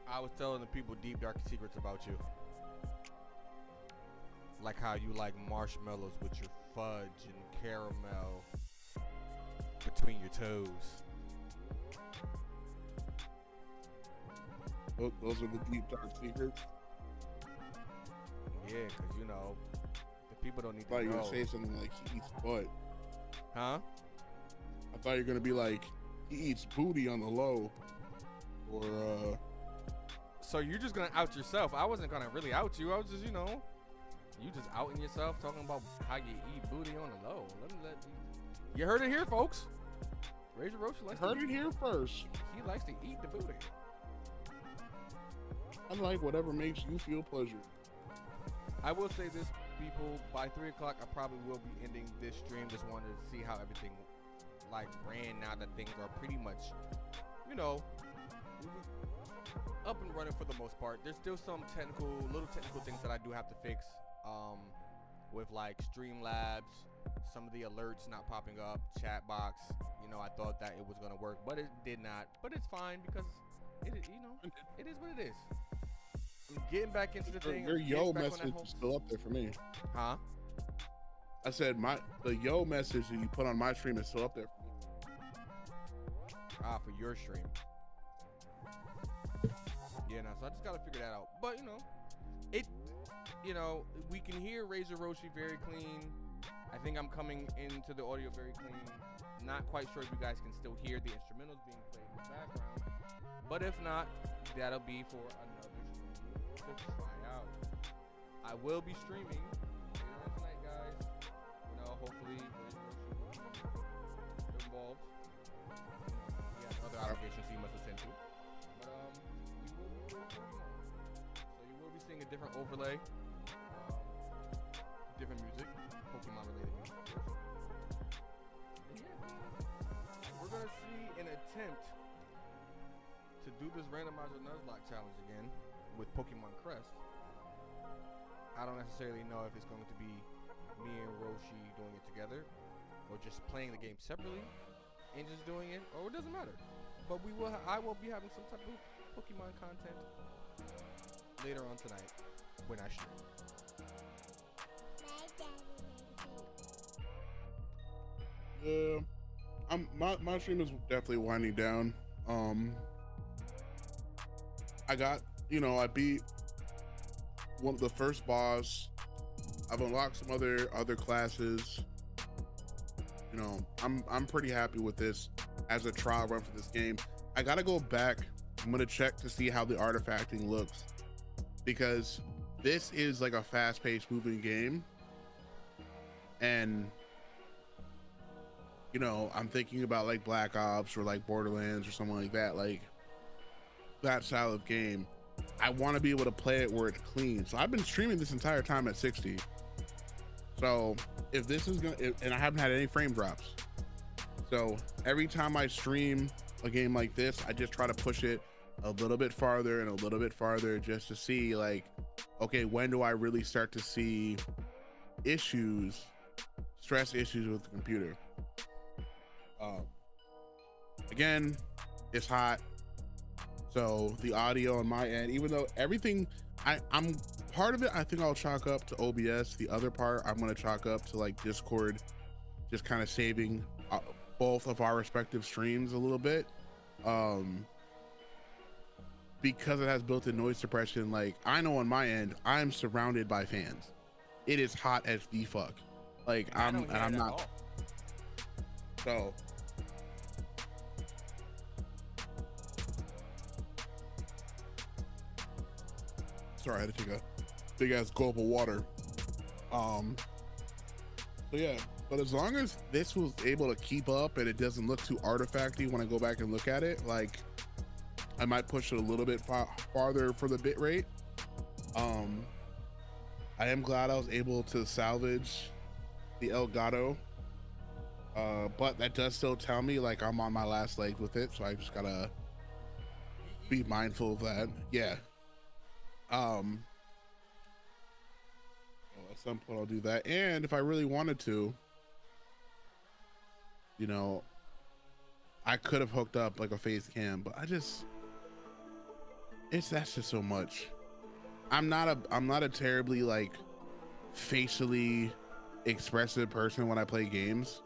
I was telling the people deep dark secrets about you. Like how you like marshmallows with your fudge and caramel between your toes. Those are the deep dark secrets. Yeah, because you know, the people don't need I thought to you were know. gonna say something like he eats butt. Huh? I thought you were gonna be like he eats booty on the low, or So you're just gonna out yourself. I wasn't gonna really out you. I was just, you know, you just outing yourself, talking about how you eat booty on the low. You heard it here, folks. Razor Roshi likes heard to it here first. He likes to eat the booty. I like whatever makes you feel pleasure. I will say this, people. By 3 o'clock, I probably will be ending this stream. Just wanted to see how everything like ran now that things are pretty much, you know, up and running for the most part. There's still some little technical things that I do have to fix. With like Streamlabs, some of the alerts not popping up, chat box. You know, I thought that it was gonna work, but it did not. But it's fine because it is what it is. I'm getting back into the thing. Your yo message is still up there for me. Huh? I said the yo message that you put on my stream is still up there for me. Ah, for your stream. Yeah, no, so I just gotta figure that out. But you know, we can hear Razor Roshi very clean. I think I'm coming into the audio very clean. Not quite sure if you guys can still hear the instrumentals being played in the background. But if not, that'll be for another stream to try out. I will be streaming later on tonight, guys. You know, hopefully Razor Roshi will be involved. He has other obligations he must attend to. But we will be doing Pokemon. So you will be seeing a different overlay. Different music, Pokemon related music, of course. And yeah, we're gonna see an attempt to do this randomizer Nuzlocke challenge again with Pokemon Crest. I don't necessarily know if it's going to be me and Roshi doing it together, or just playing the game separately and just doing it, or it doesn't matter. But I will be having some type of Pokemon content later on tonight when I stream. Yeah, my stream is definitely winding down. I beat the first boss. I've unlocked some other classes. You know, I'm pretty happy with this as a trial run for this game. I gotta go back. I'm gonna check to see how the artifacting looks, because this is like a fast-paced moving game, and you know, I'm thinking about like Black Ops or like Borderlands or something like that style of game. I want to be able to play it where it's clean. So I've been streaming this entire time at 60. So if this is and I haven't had any frame drops. So every time I stream a game like this, I just try to push it a little bit farther and a little bit farther just to see like, okay, when do I really start to see stress issues with the computer? Again, it's hot. So the audio on my end, even though everything, I'm part of it, I think I'll chalk up to OBS. The other part, I'm going to chalk up to like Discord, just kind of saving both of our respective streams a little bit. Because it has built-in noise suppression. Like I know on my end, I'm surrounded by fans. It is hot as the fuck. Like I'm not. So. Sorry, I had to take a big ass gulp of water. So yeah, but as long as this was able to keep up and it doesn't look too artifacty when I go back and look at it, like I might push it a little bit farther for the bit rate. I am glad I was able to salvage the Elgato, but that does still tell me like I'm on my last leg with it, so I just gotta be mindful of that. Yeah. At some point I'll do that, and if I really wanted to, you know, I could have hooked up like a face cam, but that's just so much. I'm not a terribly like facially expressive person when I play games,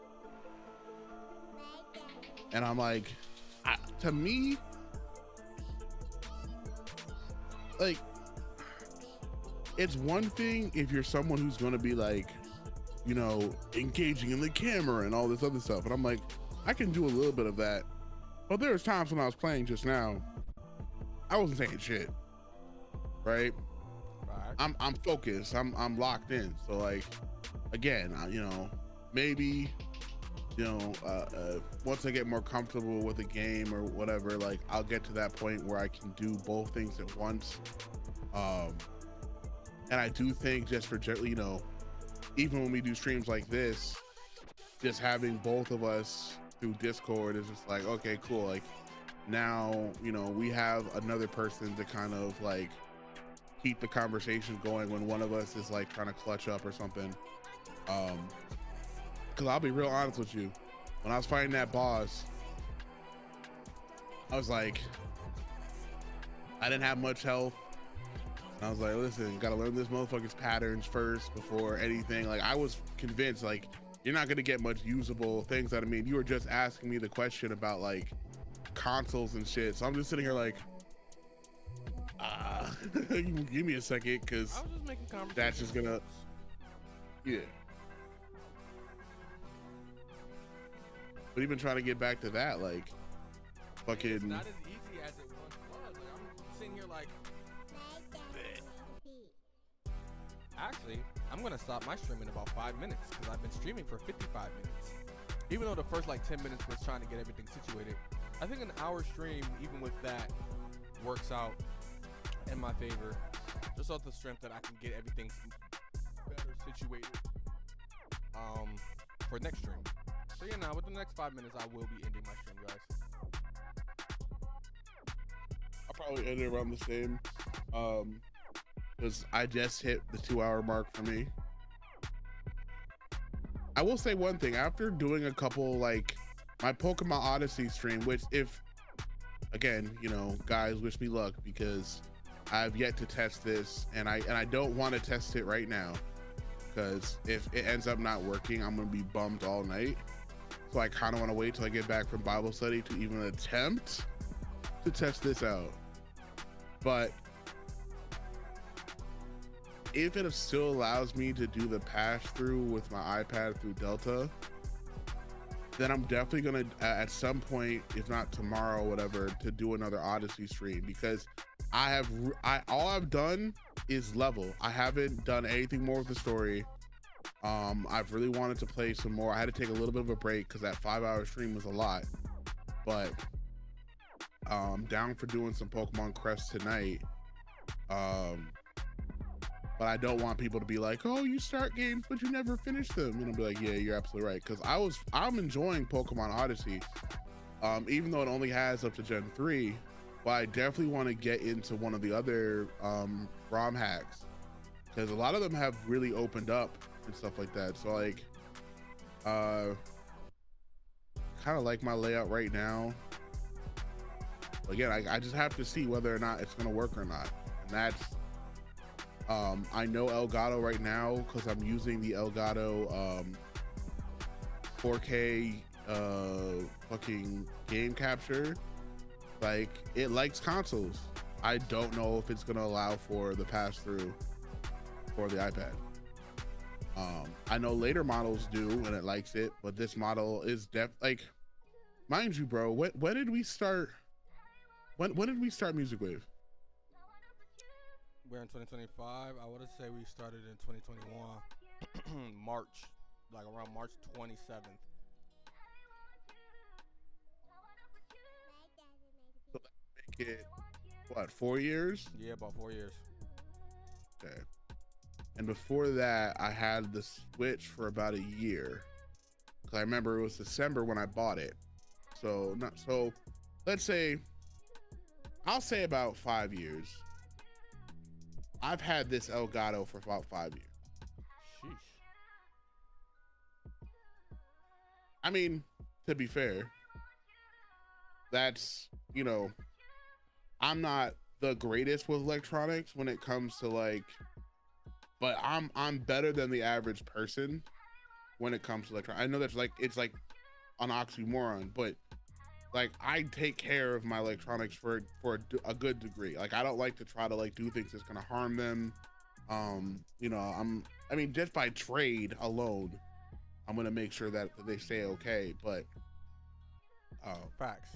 and I'm like, to me, like, it's one thing if you're someone who's going to be like, you know, engaging in the camera and all this other stuff, and I'm like, I can do a little bit of that, but there was times when I was playing just now, I wasn't saying shit, right? I'm focused, I'm locked in. So like, again, you know, maybe, you know, once I get more comfortable with the game or whatever, like I'll get to that point where I can do both things at once. And I do think just for, you know, even when we do streams like this, just having both of us through Discord is just like, okay, cool. Like now, you know, we have another person to kind of like keep the conversation going when one of us is like trying to clutch up or something. Cause I'll be real honest with you. When I was fighting that boss, I was like, I didn't have much health. I was like, listen, gotta learn this motherfucker's patterns first before anything. Like I was convinced, like, you're not gonna get much usable things out of me. You were just asking me the question about like consoles and shit. So I'm just sitting here like, give me a second, cause that's just gonna, yeah. But even trying to get back to that, like, fucking. It's not as easy as it once was. Like I'm sitting here like. Actually, I'm gonna stop my stream in about 5 minutes because I've been streaming for 55 minutes. Even though the first like 10 minutes was trying to get everything situated, I think an hour stream, even with that, works out in my favor. Just off the strength that I can get everything better situated for next stream. So yeah, now within the next 5 minutes, I will be ending my stream, guys. I'll probably end it around the same. Because I just hit the 2-hour mark for me. I will say one thing, after doing a couple, like my Pokemon Odyssey stream, which if, again, you know, guys, wish me luck because I've yet to test this and I don't want to test it right now because if it ends up not working, I'm going to be bummed all night. So I kind of want to wait till I get back from Bible study to even attempt to test this out. But if it still allows me to do the pass through with my iPad through Delta, then I'm definitely gonna at some point, if not tomorrow or whatever, to do another Odyssey stream because all I've done is level. I haven't done anything more with the story. I've really wanted to play some more. I had to take a little bit of a break because that 5-hour stream was a lot, but down for doing some Pokemon Crest tonight. But I don't want people to be like, oh, you start games but you never finish them, and I'll be like, yeah, you're absolutely right, because I'm enjoying Pokemon Odyssey, even though it only has up to Gen 3, but I definitely want to get into one of the other ROM hacks, because a lot of them have really opened up and stuff like that. So like kind of like my layout right now. Again, I just have to see whether or not it's gonna work or not, and that's I know Elgato right now because I'm using the Elgato 4K fucking game capture. Like, it likes consoles. I don't know if it's gonna allow for the pass-through for the iPad. I know later models do and it likes it, but this model is like, mind you, bro, when did we start? When did we start Music Wave? We're in 2025. I would say we started in 2021, March, like around March 27th. So that make it what, 4 years? Yeah, about 4 years. Okay. And before that, I had the Switch for about a year. Cause I remember it was December when I bought it. So let's say, I'll say about 5 years. I've had this Elgato for about 5 years. Sheesh. I mean, to be fair, that's, you know, I'm not the greatest with electronics when it comes to like, but I'm better than the average person when it comes to electronics. I know that's like, it's like an oxymoron, but like, I take care of my electronics for a good degree. Like, I don't like to try to like do things that's gonna harm them. You know, I mean, just by trade alone, I'm gonna make sure that they stay okay. But Facts.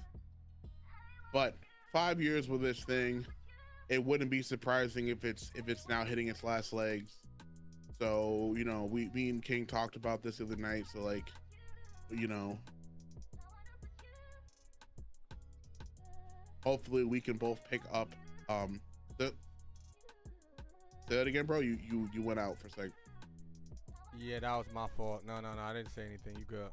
But 5 years with this thing, it wouldn't be surprising if it's now hitting its last legs. So, you know, me and King talked about this the other night. So like, you know, hopefully we can both pick up say that again, bro. You went out for a sec. Yeah, that was my fault. No, I didn't say anything. You good?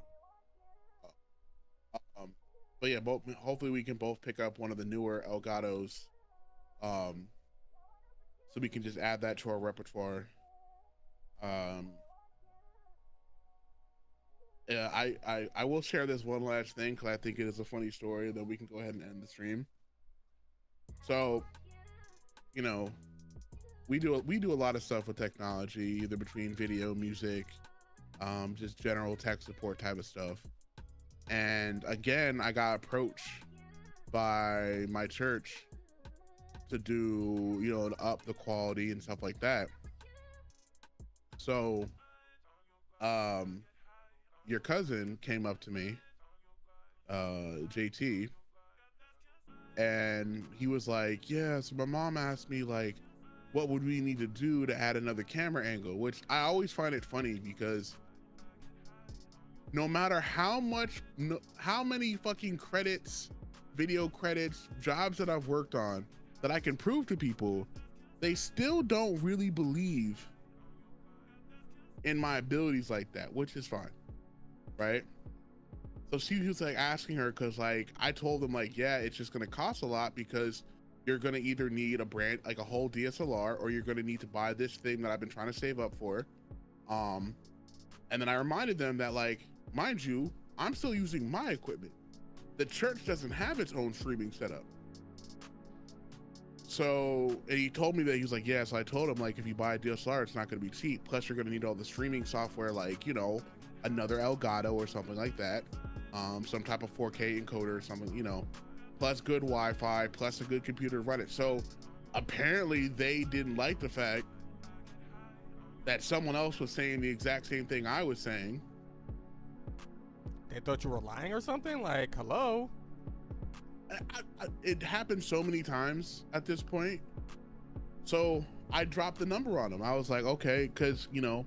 But yeah, hopefully we can both pick up one of the newer Elgatos, so we can just add that to our repertoire. Yeah, I will share this one last thing because I think it is a funny story. Then we can go ahead and end the stream. So, you know, we do a lot of stuff with technology, either between video, music, just general tech support type of stuff. And again, I got approached by my church to do, you know, to up the quality and stuff like that. So, your cousin came up to me, JT, and he was like, yeah, so my mom asked me, like, what would we need to do to add another camera angle? Which I always find it funny because no matter how many fucking credits, video credits, jobs that I've worked on that I can prove to people, they still don't really believe in my abilities like that, which is fine, right? So she was like asking her, because like I told them like, yeah, it's just gonna cost a lot because you're gonna either need a brand, like a whole DSLR, or you're gonna need to buy this thing that I've been trying to save up for. And then I reminded them that, like, mind you, I'm still using my equipment. The church doesn't have its own streaming setup. So, and he told me that, he was like, yeah, so I told him, like, if you buy a DSLR, it's not gonna be cheap. Plus you're gonna need all the streaming software, like, you know, another Elgato or something like that. Some type of 4K encoder or something, you know, plus good Wi-Fi, plus a good computer to run it. So apparently they didn't like the fact that someone else was saying the exact same thing I was saying. They thought you were lying or something? Like, hello? It happened so many times at this point. So I dropped the number on them. I was like, okay, because, you know,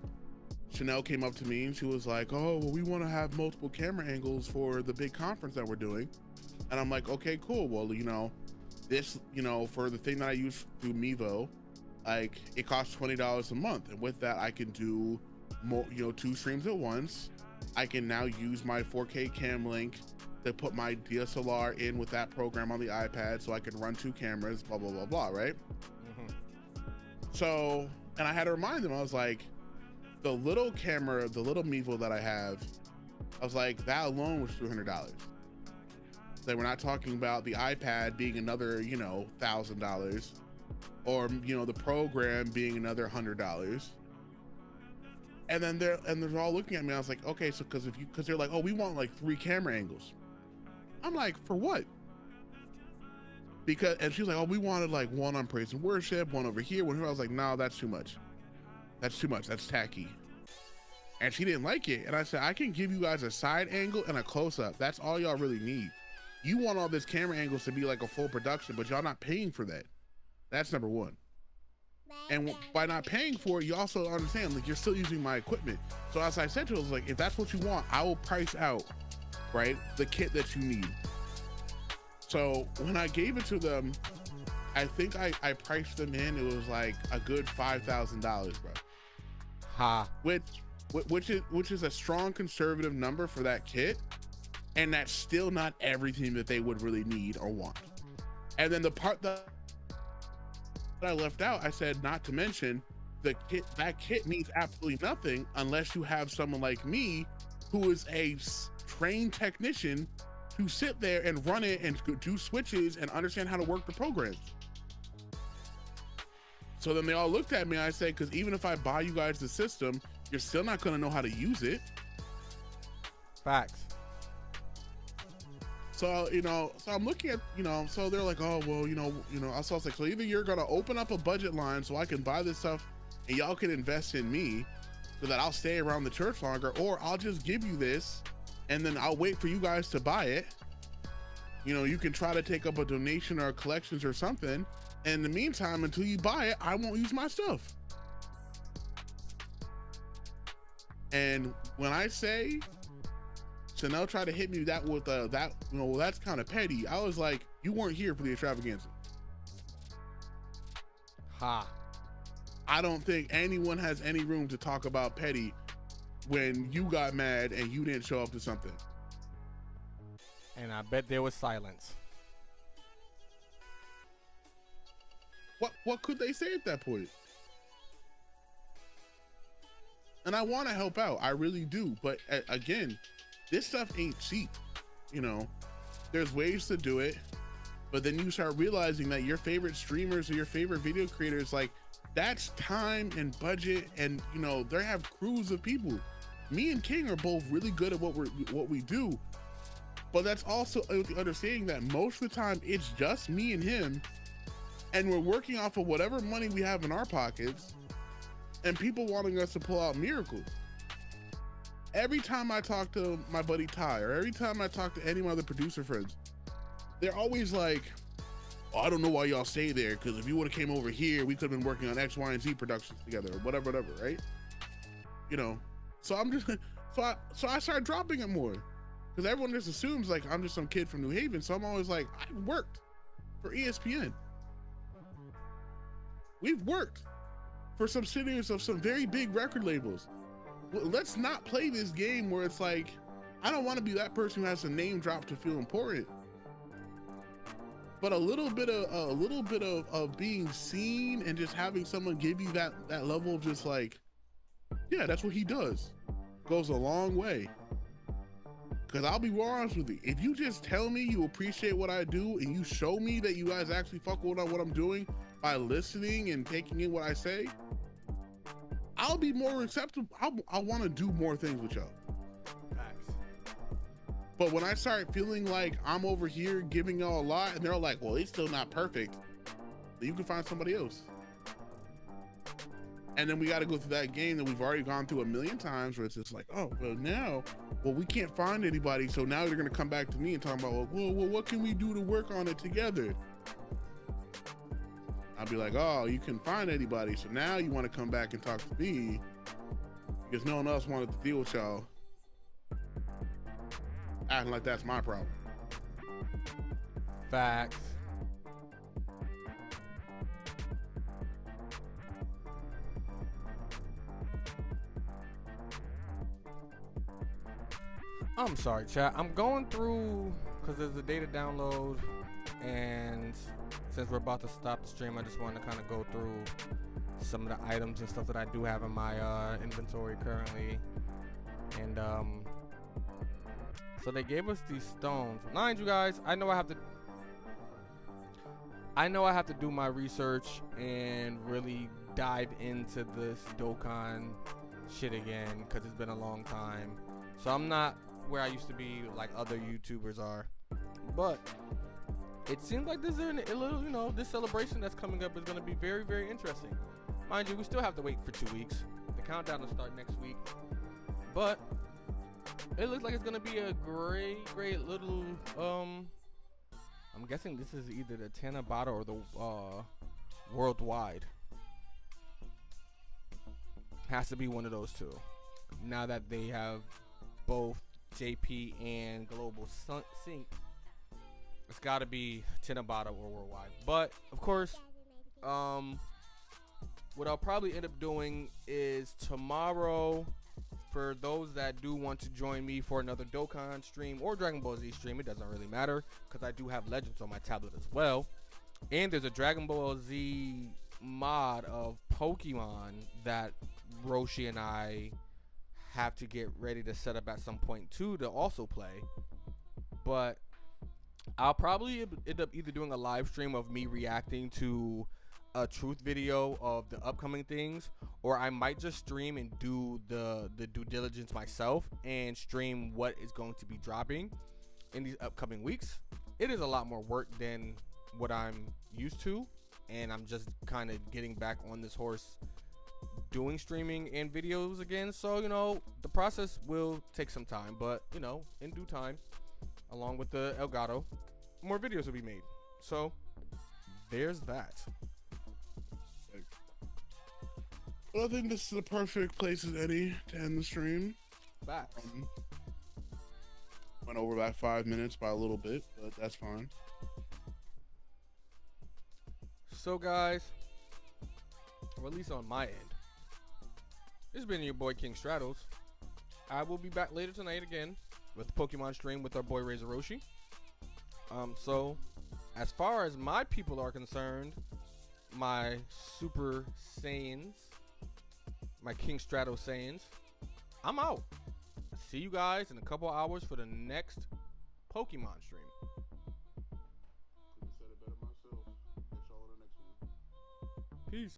Chanel came up to me and she was like, oh, well, we want to have multiple camera angles for the big conference that we're doing. And I'm like, okay, cool. Well, you know, this, you know, for the thing that I use through Mevo, like it costs $20 a month. And with that, I can do more, you know, 2 streams at once. I can now use my 4K cam link to put my DSLR in with that program on the iPad so I can run 2 cameras, blah, blah, blah, blah, right? So, and I had to remind them, I was like, the little camera, the little Mevo that I have, I was like, that alone was $300. So we're not talking about the iPad being another, you know, $1,000, or, you know, the program being another $100. And then they're all looking at me. I was like, okay, so because they're like, oh, we want like 3 camera angles. I'm like, for what? Because, and she's like, oh, we wanted like 1 on praise and worship, 1 over here, 1 here. I was like, no, that's too much. That's too much. That's tacky. And she didn't like it. And I said, I can give you guys a side angle and a close up. That's all y'all really need. You want all this camera angles to be like a full production, but y'all not paying for that. That's number 1. And by not paying for it, you also understand, like, you're still using my equipment. So as I said to her, I was like, if that's what you want, I will price out, right, the kit that you need. So when I gave it to them, I think I priced them in, it was like a good $5,000, bro. Ha. Which is a strong conservative number for that kit. And that's still not everything that they would really need or want. And then the part that I left out, I said, not to mention that kit needs absolutely nothing unless you have someone like me who is a trained technician to sit there and run it and do switches and understand how to work the programs. So then they all looked at me, I said, because even if I buy you guys the system, you're still not going to know how to use it. Facts. So, you know, so I'm looking at, you know, so they're like, oh, well, you know, so I was like, so either you're going to open up a budget line so I can buy this stuff and y'all can invest in me so that I'll stay around the church longer, or I'll just give you this and then I'll wait for you guys to buy it. You know, you can try to take up a donation or collections or something. And in the meantime, until you buy it, I won't use my stuff. And when I say Chanel tried to hit me that with that, you know, well, that's kind of petty, I was like, you weren't here for the extravaganza. Ha. I don't think anyone has any room to talk about petty when you got mad and you didn't show up to something. And I bet there was silence. What could they say at that point? And I want to help out, I really do, but again, this stuff ain't cheap. You know, there's ways to do it, but then you start realizing that your favorite streamers or your favorite video creators, like, that's time and budget, and you know, they have crews of people. Me and King are both really good at what we do, but that's also the understanding that most of the time it's just me and him, and we're working off of whatever money we have in our pockets, and people wanting us to pull out miracles. Every time I talk to my buddy Ty, or every time I talk to any of my other producer friends, they're always like, oh, I don't know why y'all stay there, because if you would have came over here, we could have been working on X, Y, and Z productions together, or whatever, right? You know, so I'm just, so I started dropping it more, because everyone just assumes like I'm just some kid from New Haven, so I'm always like, I worked for ESPN. We've worked for some subsidiaries of some very big record labels. Let's not play this game where it's like, I don't want to be that person who has a name drop to feel important. But a little bit of being seen and just having someone give you that level of just like, yeah, that's what he does, goes a long way. Because I'll be real honest with you, if you just tell me you appreciate what I do and you show me that you guys actually fuck with what I'm doing by listening and taking in what I say, I'll be more receptive. I want to do more things with y'all. But when I start feeling like I'm over here giving y'all a lot and they're like, well, it's still not perfect, then you can find somebody else. And then we got to go through that game that we've already gone through a million times where it's just like, oh, well, we can't find anybody. So now they're going to come back to me and talk about, well, what can we do to work on it together? I'll be like, oh, you can find anybody. So now you want to come back and talk to me. because no one else wanted to deal with y'all acting like that's my problem. Facts. I'm sorry, chat. I'm going through because there's a data download, and since we're about to stop the stream, I just want to kind of go through some of the items and stuff that I do have in my inventory currently. And so they gave us these stones. Mind you guys, I know I have to do my research and really dive into this Dokkan shit again because it's been a long time. So I'm not where I used to be like other YouTubers are, but it seems like this is a little, you know, this celebration that's coming up is going to be very, very interesting. Mind you, we still have to wait for 2 weeks. The countdown will start next week, but it looks like it's going to be a great little, I'm guessing this is either the Tanabata or the worldwide. Has to be one of those two. Now that they have both JP and Global Sync, it's got to be Tanabata or worldwide. But of course, what I'll probably end up doing is tomorrow, for those that do want to join me for another Dokkan stream or Dragon Ball Z stream, it doesn't really matter because I do have Legends on my tablet as well. And there's a Dragon Ball Z mod of Pokemon that Roshi and I have to get ready to set up at some point too to also play. But I'll probably end up either doing a live stream of me reacting to a truth video of the upcoming things, or I might just stream and do the due diligence myself and stream what is going to be dropping in these upcoming weeks. It is a lot more work than what I'm used to, and I'm just kind of getting back on this horse doing streaming and videos again. So, you know, the process will take some time, but, you know, in due time, along with the Elgato, more videos will be made. So there's that. Well, I think this is the perfect place as any to end the stream. Facts. Went over about 5 minutes by a little bit, but that's fine. So guys, or at least on my end, this has been your boy King Straddles. I will be back later tonight again with the Pokemon stream with our boy Razor Roshi. So as far as my people are concerned, my Super Saiyans, my King Straddle Saiyans, I'm out. See you guys in a couple hours for the next Pokemon stream.